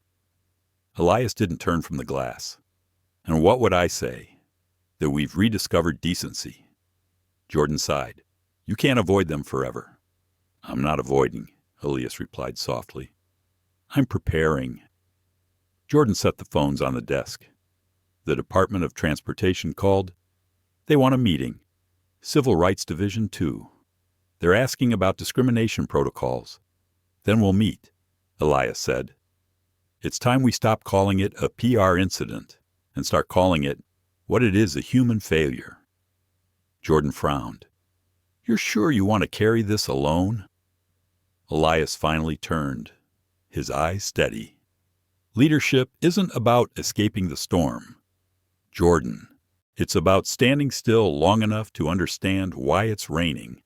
Elias didn't turn from the glass. "And what would I say? That we've rediscovered decency." Jordan sighed. "You can't avoid them forever." "I'm not avoiding," Elias replied softly. "I'm preparing." Jordan set the phones on the desk. The Department of Transportation called. "They want a meeting. Civil Rights Division, too. They're asking about discrimination protocols." "Then we'll meet," Elias said. "It's time we stop calling it a PR incident and start calling it what it is, a human failure." Jordan frowned. "You're sure you want to carry this alone?" Elias finally turned, his eyes steady. "Leadership isn't about escaping the storm, Jordan. It's about standing still long enough to understand why it's raining."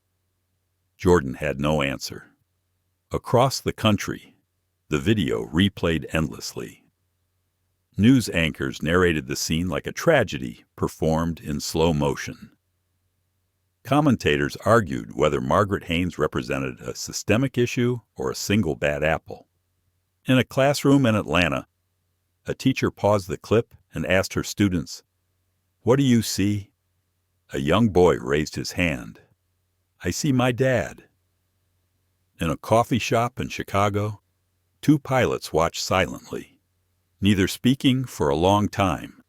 Jordan had no answer. Across the country, the video replayed endlessly. News anchors narrated the scene like a tragedy performed in slow motion. Commentators argued whether Margaret Haynes represented a systemic issue or a single bad apple. In a classroom in Atlanta, a teacher paused the clip and asked her students, "What do you see?" A young boy raised his hand. "I see my dad." In a coffee shop in Chicago, 2 pilots watched silently, neither speaking for a long time.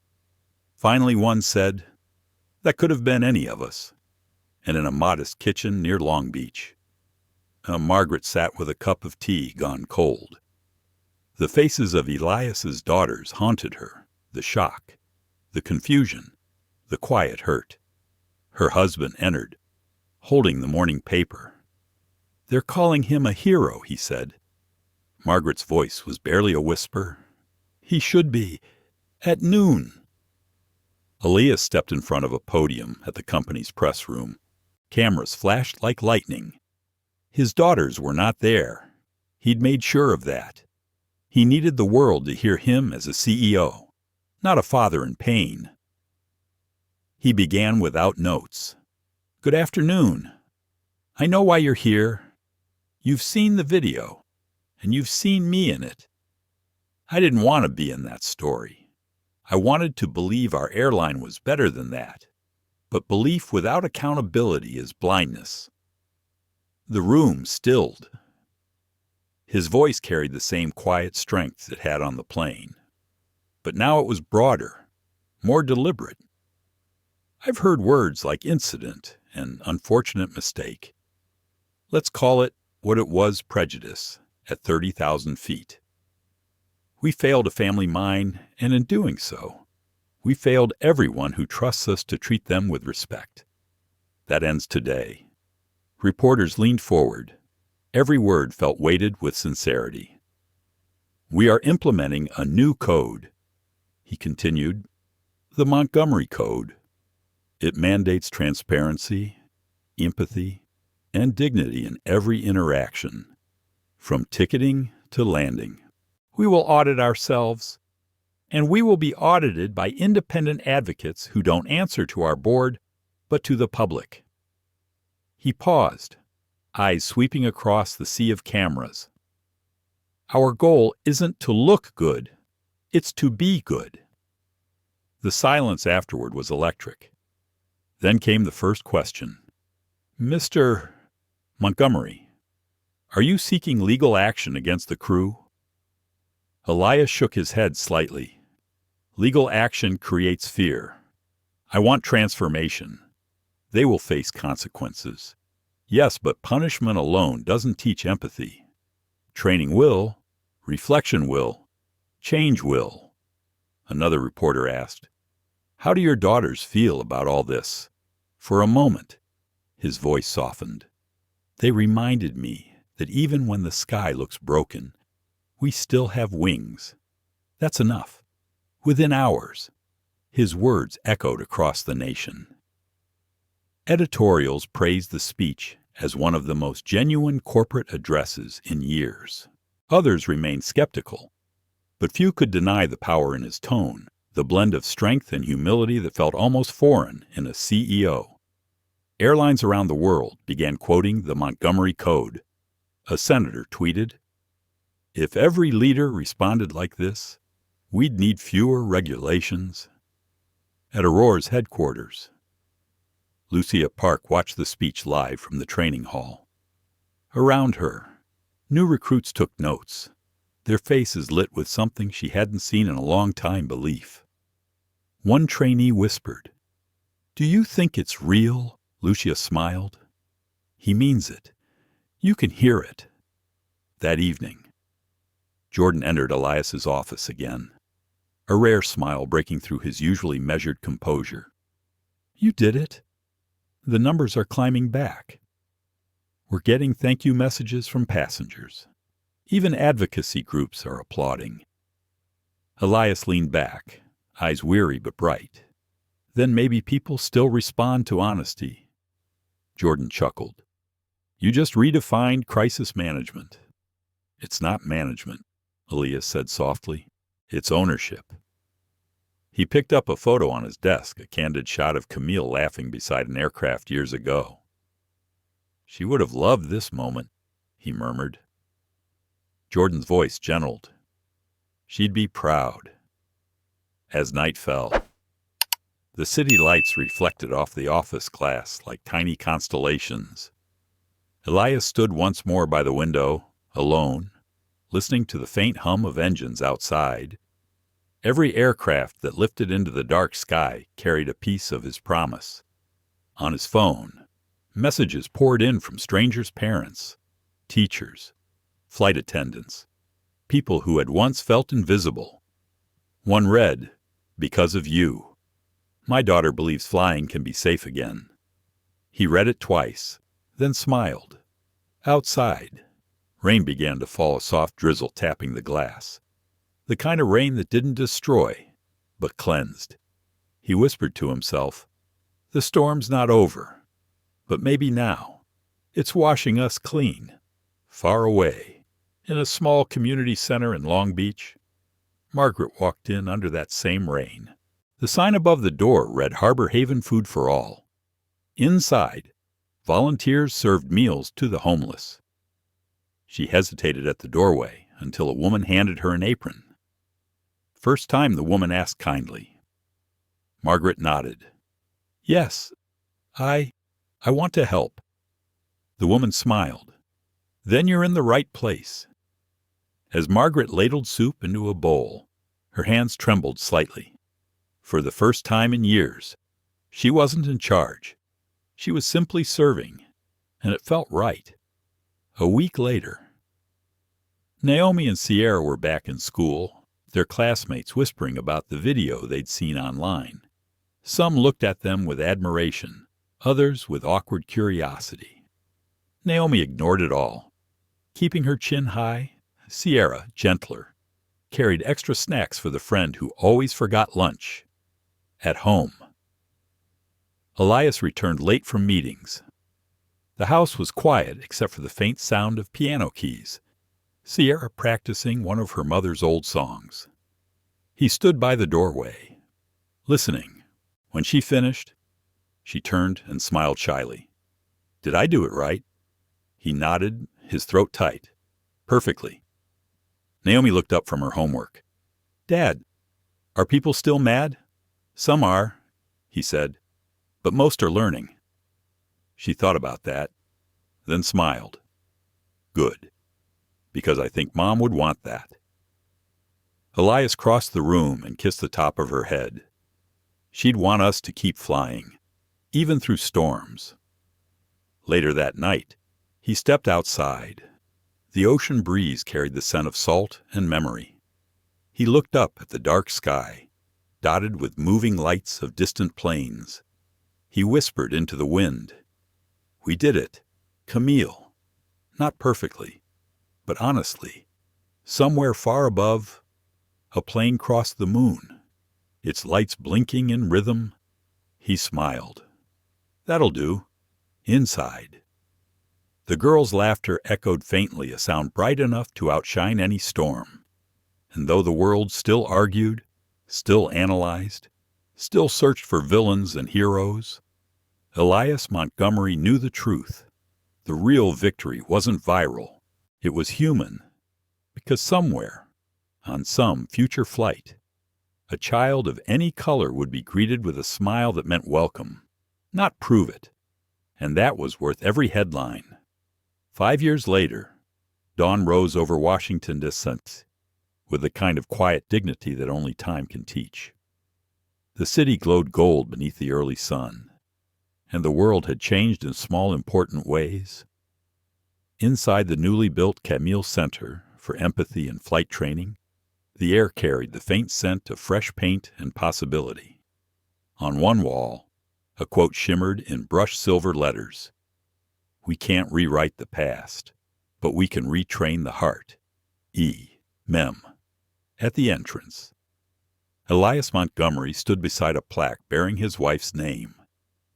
Finally one said, "That could have been any of us." And in a modest kitchen near Long Beach, Margaret sat with a cup of tea gone cold. The faces of Elias's daughters haunted her, the shock, the confusion, the quiet hurt. Her husband entered, holding the morning paper. "They're calling him a hero," he said. Margaret's voice was barely a whisper. "He should be. At noon." Elias stepped in front of a podium at the company's press room. Cameras flashed like lightning. His daughters were not there. He'd made sure of that. He needed the world to hear him as a CEO, not a father in pain. He began without notes. "Good afternoon. I know why you're here. You've seen the video, and you've seen me in it. I didn't want to be in that story. I wanted to believe our airline was better than that. But belief without accountability is blindness." The room stilled. His voice carried the same quiet strength it had on the plane. But now it was broader, more deliberate. "I've heard words like incident and unfortunate mistake. Let's call it what it was, prejudice, at 30,000 feet. We failed a family mine, and in doing so, we failed everyone who trusts us to treat them with respect. That ends today. Reporters leaned forward. Every word felt weighted with sincerity. We are implementing a new code, he continued, the Montgomery Code. It mandates transparency, empathy, and dignity in every interaction, from ticketing to landing. We will audit ourselves, and we will be audited by independent advocates who don't answer to our board, but to the public. He paused, eyes sweeping across the sea of cameras. Our goal isn't to look good, it's to be good. The silence afterward was electric. Then came the first question. Mr. Montgomery, are you seeking legal action against the crew? Elias shook his head slightly. Legal action creates fear. I want transformation. They will face consequences. Yes, but punishment alone doesn't teach empathy. Training will, reflection will, change will. Another reporter asked, how do your daughters feel about all this? For a moment, his voice softened. They reminded me that even when the sky looks broken, we still have wings. That's enough. Within hours, his words echoed across the nation. Editorials praised the speech as one of the most genuine corporate addresses in years. Others remained skeptical, but few could deny the power in his tone, the blend of strength and humility that felt almost foreign in a CEO. Airlines around the world began quoting the Montgomery Code. A senator tweeted, if every leader responded like this, we'd need fewer regulations. At Aurora's headquarters, Lucia Park watched the speech live from the training hall. Around her, new recruits took notes, their faces lit with something she hadn't seen in a long time: belief. One trainee whispered, do you think it's real? Lucia smiled. He means it. You can hear it. That evening, Jordan entered Elias's office again, a rare smile breaking through his usually measured composure. You did it. The numbers are climbing back. We're getting thank you messages from passengers. Even advocacy groups are applauding. Elias leaned back, eyes weary but bright. Then maybe people still respond to honesty. Jordan chuckled. You just redefined crisis management. It's not management, Elias said softly. It's ownership. He picked up a photo on his desk, a candid shot of Camille laughing beside an aircraft years ago. She would have loved this moment, he murmured. Jordan's voice gentled. She'd be proud. As night fell, the city lights reflected off the office glass like tiny constellations. Elias stood once more by the window, alone, listening to the faint hum of engines outside. Every aircraft that lifted into the dark sky carried a piece of his promise. On his phone, messages poured in from strangers' parents, teachers, flight attendants, people who had once felt invisible. One read, because of you. My daughter believes flying can be safe again. He read it twice, then smiled. Outside, rain began to fall, a soft drizzle tapping the glass. The kind of rain that didn't destroy, but cleansed. He whispered to himself, the storm's not over, but maybe now. It's washing us clean, far away, in a small community center in Long Beach. Margaret walked in under that same rain. The sign above the door read Harbor Haven Food for All. Inside, volunteers served meals to the homeless. She hesitated at the doorway until a woman handed her an apron. First time the woman asked kindly. Margaret nodded. Yes, I want to help. The woman smiled. Then you're in the right place. As Margaret ladled soup into a bowl, her hands trembled slightly. For the first time in years, she wasn't in charge. She was simply serving, and it felt right. A week later, Naomi and Sierra were back in school, their classmates whispering about the video they'd seen online. Some looked at them with admiration, others with awkward curiosity. Naomi ignored it all. Keeping her chin high, Sierra, gentler, carried extra snacks for the friend who always forgot lunch. At home. Elias returned late from meetings. The house was quiet except for the faint sound of piano keys, Sierra practicing one of her mother's old songs. He stood by the doorway, listening. When she finished, she turned and smiled shyly. "Did I do it right?" He nodded, his throat tight. "Perfectly." Naomi looked up from her homework. "Dad, are people still mad?" "Some are," he said, "but most are learning." She thought about that, then smiled. "Good, because I think Mom would want that." Elias crossed the room and kissed the top of her head. She'd want us to keep flying, even through storms. Later that night, he stepped outside. The ocean breeze carried the scent of salt and memory. He looked up at the dark sky, dotted with moving lights of distant planes. He whispered into the wind, "We did it, Camille. Not perfectly, but honestly. Somewhere far above, a plane crossed the moon, its lights blinking in rhythm." He smiled. "That'll do. Inside." The girls' laughter echoed faintly, a sound bright enough to outshine any storm. And though the world still argued, still analyzed, still searched for villains and heroes, Elias Montgomery knew the truth. The real victory wasn't viral. It was human. Because somewhere, on some future flight, a child of any color would be greeted with a smile that meant welcome, not prove it. And that was worth every headline. 5 years later, dawn rose over Washington, D.C., with the kind of quiet dignity that only time can teach. The city glowed gold beneath the early sun, and the world had changed in small, important ways. Inside the newly built Camille Center for Empathy and Flight Training, the air carried the faint scent of fresh paint and possibility. On one wall, a quote shimmered in brushed silver letters. "We can't rewrite the past, but we can retrain the heart. E. Mem." At the entrance, Elias Montgomery stood beside a plaque bearing his wife's name.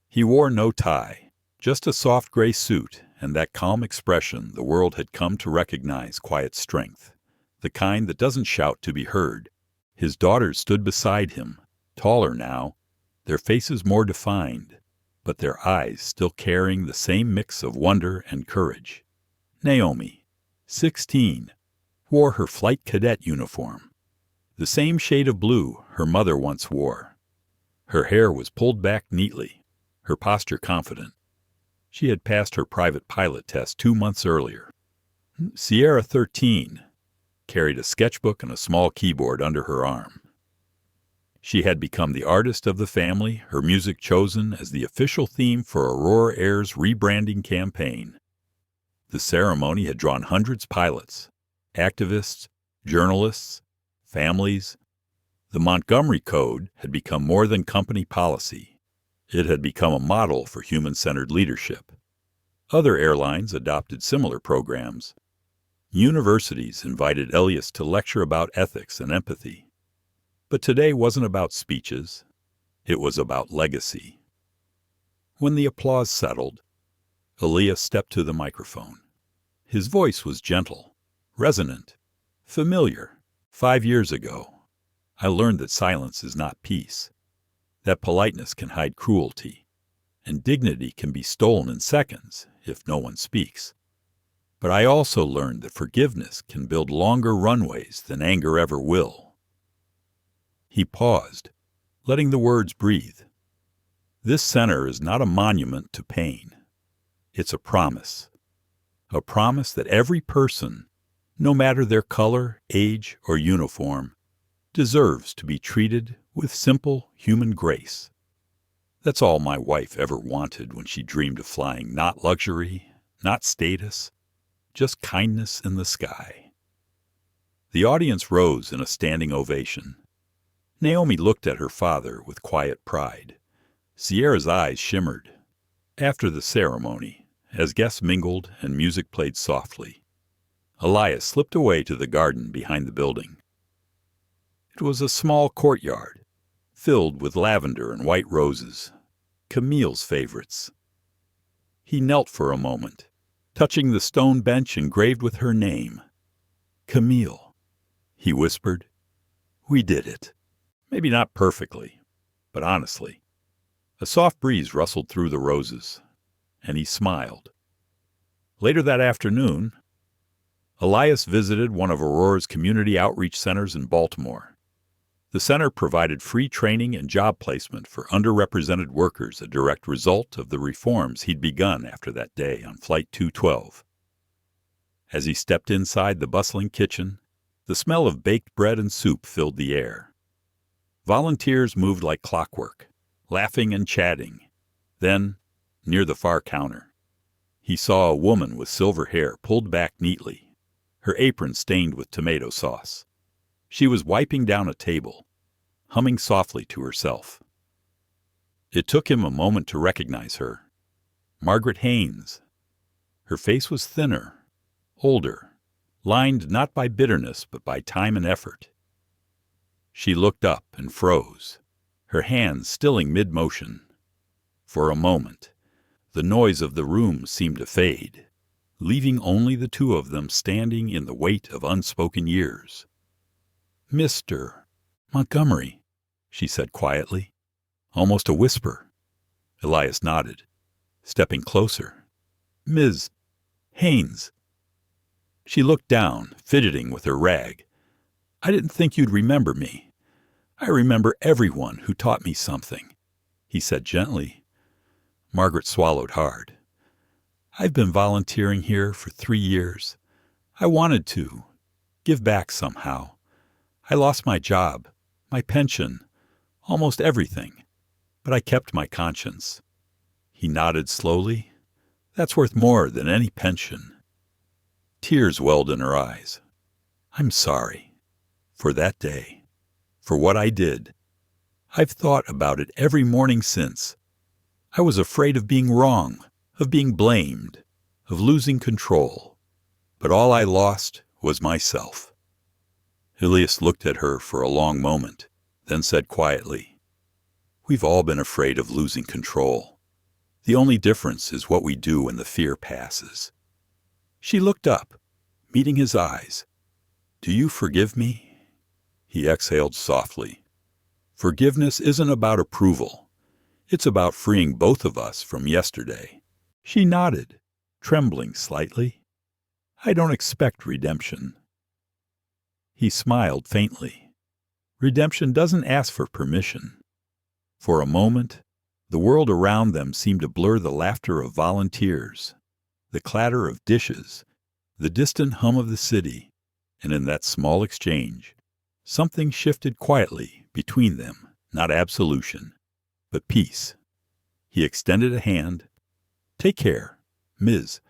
He wore no tie, just a soft gray suit and that calm expression the world had come to recognize quiet strength, the kind that doesn't shout to be heard. His daughters stood beside him, taller now, their faces more defined, but their eyes still carrying the same mix of wonder and courage. Naomi, 16, wore her flight cadet uniform, the same shade of blue her mother once wore. Her hair was pulled back neatly, her posture confident. She had passed her private pilot test 2 months earlier. Sierra, 13, carried a sketchbook and a small keyboard under her arm. She had become the artist of the family, her music chosen as the official theme for Aurora Air's rebranding campaign. The ceremony had drawn hundreds of pilots, activists, journalists, families. The Montgomery Code had become more than company policy. It had become a model for human-centered leadership. Other airlines adopted similar programs. Universities invited Elias to lecture about ethics and empathy. But today wasn't about speeches. It was about legacy. When the applause settled, Elias stepped to the microphone. His voice was gentle, resonant, familiar. 5 years ago, I learned that silence is not peace, that politeness can hide cruelty, and dignity can be stolen in seconds if no one speaks. But I also learned that forgiveness can build longer runways than anger ever will. He paused, letting the words breathe. This center is not a monument to pain. It's a promise that every person, no matter their color, age, or uniform, deserves to be treated with simple human grace. That's all my wife ever wanted when she dreamed of flying, not luxury, not status, just kindness in the sky. The audience rose in a standing ovation. Naomi looked at her father with quiet pride. Sierra's eyes shimmered. After the ceremony, as guests mingled and music played softly, Elias slipped away to the garden behind the building. It was a small courtyard, filled with lavender and white roses, Camille's favorites. He knelt for a moment, touching the stone bench engraved with her name. "Camille," he whispered. "We did it. Maybe not perfectly, but honestly." A soft breeze rustled through the roses, and he smiled. Later that afternoon, Elias visited one of Aurora's community outreach centers in Baltimore. The center provided free training and job placement for underrepresented workers, a direct result of the reforms he'd begun after that day on Flight 212. As he stepped inside the bustling kitchen, the smell of baked bread and soup filled the air. Volunteers moved like clockwork, laughing and chatting. Then, near the far counter, he saw a woman with silver hair pulled back neatly, her apron stained with tomato sauce. She was wiping down a table, humming softly to herself. It took him a moment to recognize her. Margaret Haynes. Her face was thinner, older, lined not by bitterness but by time and effort. She looked up and froze, her hands stilling mid-motion. For a moment, the noise of the room seemed to fade, leaving only the two of them standing in the weight of unspoken years. "Mr. Montgomery," she said quietly, almost a whisper. Elias nodded, stepping closer. "Ms. Haynes." She looked down, fidgeting with her rag. "I didn't think you'd remember me. I remember everyone who taught me something," he said gently. Margaret swallowed hard. "I've been volunteering here for 3 years. I wanted to give back somehow. I lost my job, my pension, almost everything, but I kept my conscience." He nodded slowly. "That's worth more than any pension." Tears welled in her eyes. "I'm sorry. For that day. For what I did. I've thought about it every morning since. I was afraid of being wrong, of being blamed, of losing control. But all I lost was myself." Elias looked at her for a long moment, then said quietly, "We've all been afraid of losing control. The only difference is what we do when the fear passes." She looked up, meeting his eyes. "Do you forgive me?" He exhaled softly. "Forgiveness isn't about approval. It's about freeing both of us from yesterday." She nodded, trembling slightly. "I don't expect redemption." He smiled faintly. "Redemption doesn't ask for permission." For a moment, the world around them seemed to blur the laughter of volunteers, the clatter of dishes, the distant hum of the city, and in that small exchange, something shifted quietly between them, not absolution, but peace. He extended a hand. "Take care, Ms.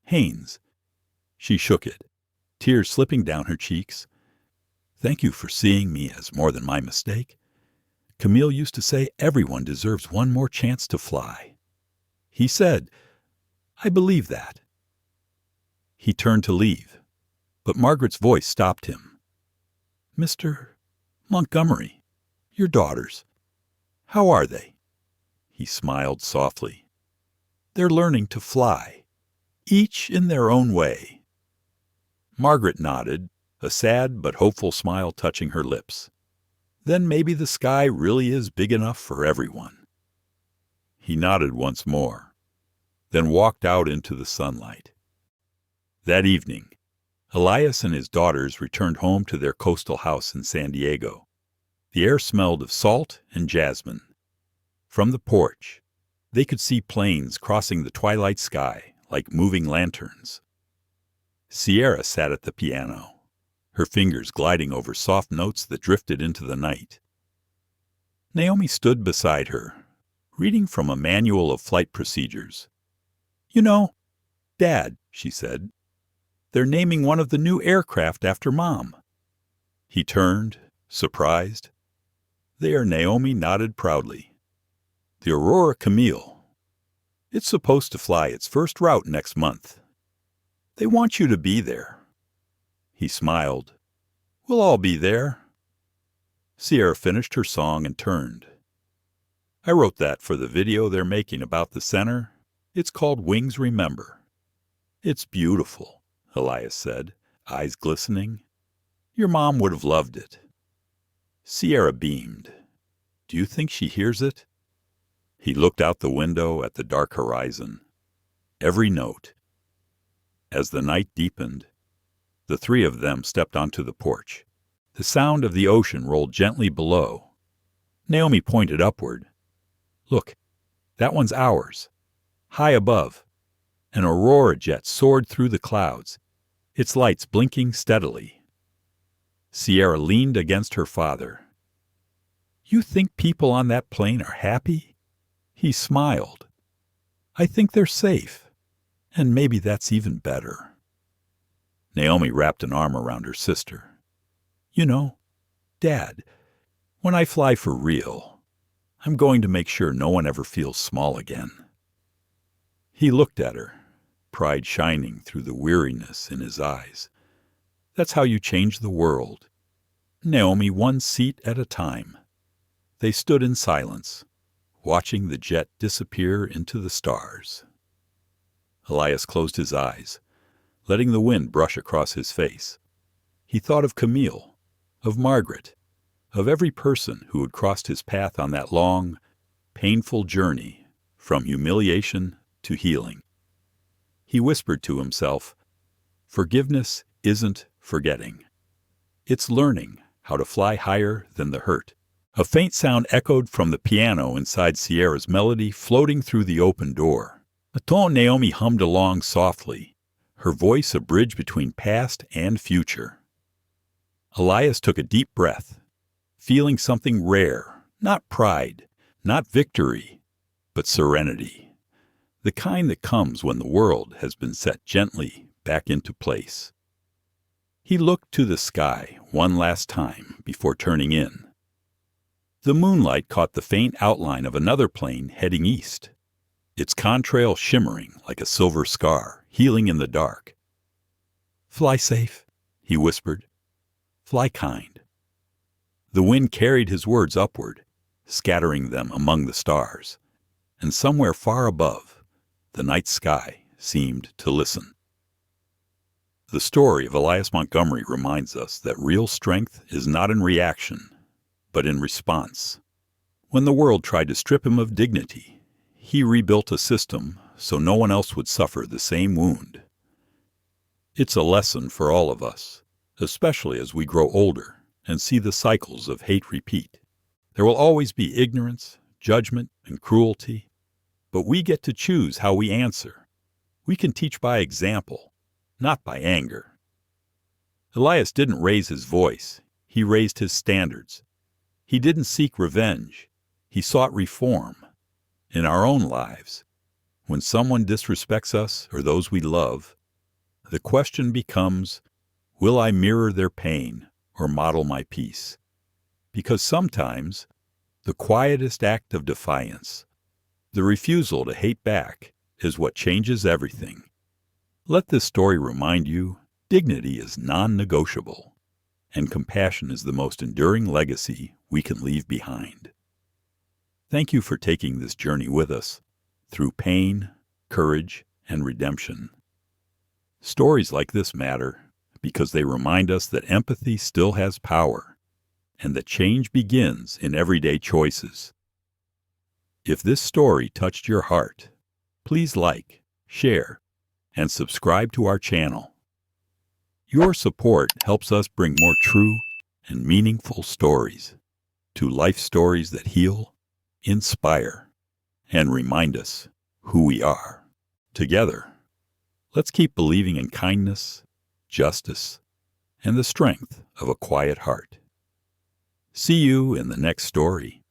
Haynes." She shook it, tears slipping down her cheeks. "Thank you for seeing me as more than my mistake. Camille used to say everyone deserves one more chance to fly." He said, "I believe that." He turned to leave, but Margaret's voice stopped him. "Mr. Montgomery, your daughters, how are they?" He smiled softly. "They're learning to fly, each in their own way." Margaret nodded, a sad but hopeful smile touching her lips. "Then maybe the sky really is big enough for everyone." He nodded once more, then walked out into the sunlight. That evening, Elias and his daughters returned home to their coastal house in San Diego. The air smelled of salt and jasmine. From the porch, they could see planes crossing the twilight sky like moving lanterns. Sierra sat at the piano, her fingers gliding over soft notes that drifted into the night. Naomi stood beside her, reading from a manual of flight procedures. "You know, Dad," she said, "they're naming one of the new aircraft after Mom. He turned, surprised. There Naomi nodded proudly. The Aurora Camille. It's supposed to fly its first route next month. They want you to be there. He smiled. We'll all be there. Sierra finished her song and turned. I wrote that for the video they're making about the center. It's called Wings Remember. It's beautiful, Elias said, eyes glistening. Your mom would have loved it. Sierra beamed. Do you think she hears it? He looked out the window at the dark horizon. Every note. As the night deepened, the three of them stepped onto the porch. The sound of the ocean rolled gently below. Naomi pointed upward. Look, that one's ours. High above, an aurora jet soared through the clouds, its lights blinking steadily. Sierra leaned against her father. You think people on that plane are happy? He smiled. I think they're safe, and maybe that's even better. Naomi wrapped an arm around her sister. You know, Dad, when I fly for real, I'm going to make sure no one ever feels small again. He looked at her, pride shining through the weariness in his eyes. That's how you change the world. Naomi, one seat at a time. They stood in silence, watching the jet disappear into the stars. Elias closed his eyes, letting the wind brush across his face. He thought of Camille, of Margaret, of every person who had crossed his path on that long, painful journey from humiliation to healing. He whispered to himself, forgiveness isn't forgetting. It's learning how to fly higher than the hurt. A faint sound echoed from the piano inside Sierra's melody floating through the open door. A tone Naomi hummed along softly, her voice a bridge between past and future. Elias took a deep breath, feeling something rare, not pride, not victory, but serenity, the kind that comes when the world has been set gently back into place. He looked to the sky one last time before turning in. The moonlight caught the faint outline of another plane heading east, its contrail shimmering like a silver scar, healing in the dark. Fly safe, he whispered. Fly kind. The wind carried his words upward, scattering them among the stars, and somewhere far above, the night sky seemed to listen. The story of Elias Montgomery reminds us that real strength is not in reaction, but in response. When the world tried to strip him of dignity, he rebuilt a system so no one else would suffer the same wound. It's a lesson for all of us, especially as we grow older and see the cycles of hate repeat. There will always be ignorance, judgment, and cruelty, but we get to choose how we answer. We can teach by example, not by anger. Elias didn't raise his voice. He raised his standards. He didn't seek revenge. He sought reform. In our own lives, when someone disrespects us or those we love, the question becomes, will I mirror their pain or model my peace? Because sometimes the quietest act of defiance, the refusal to hate back, is what changes everything. Let this story remind you, dignity is non-negotiable, and compassion is the most enduring legacy we can leave behind. Thank you for taking this journey with us through pain, courage, and redemption. Stories like this matter because they remind us that empathy still has power and that change begins in everyday choices. If this story touched your heart, please like, share, and subscribe to our channel. Your support helps us bring more true and meaningful stories to life stories that heal, inspire, and remind us who we are. Together, let's keep believing in kindness, justice, and the strength of a quiet heart. See you in the next story.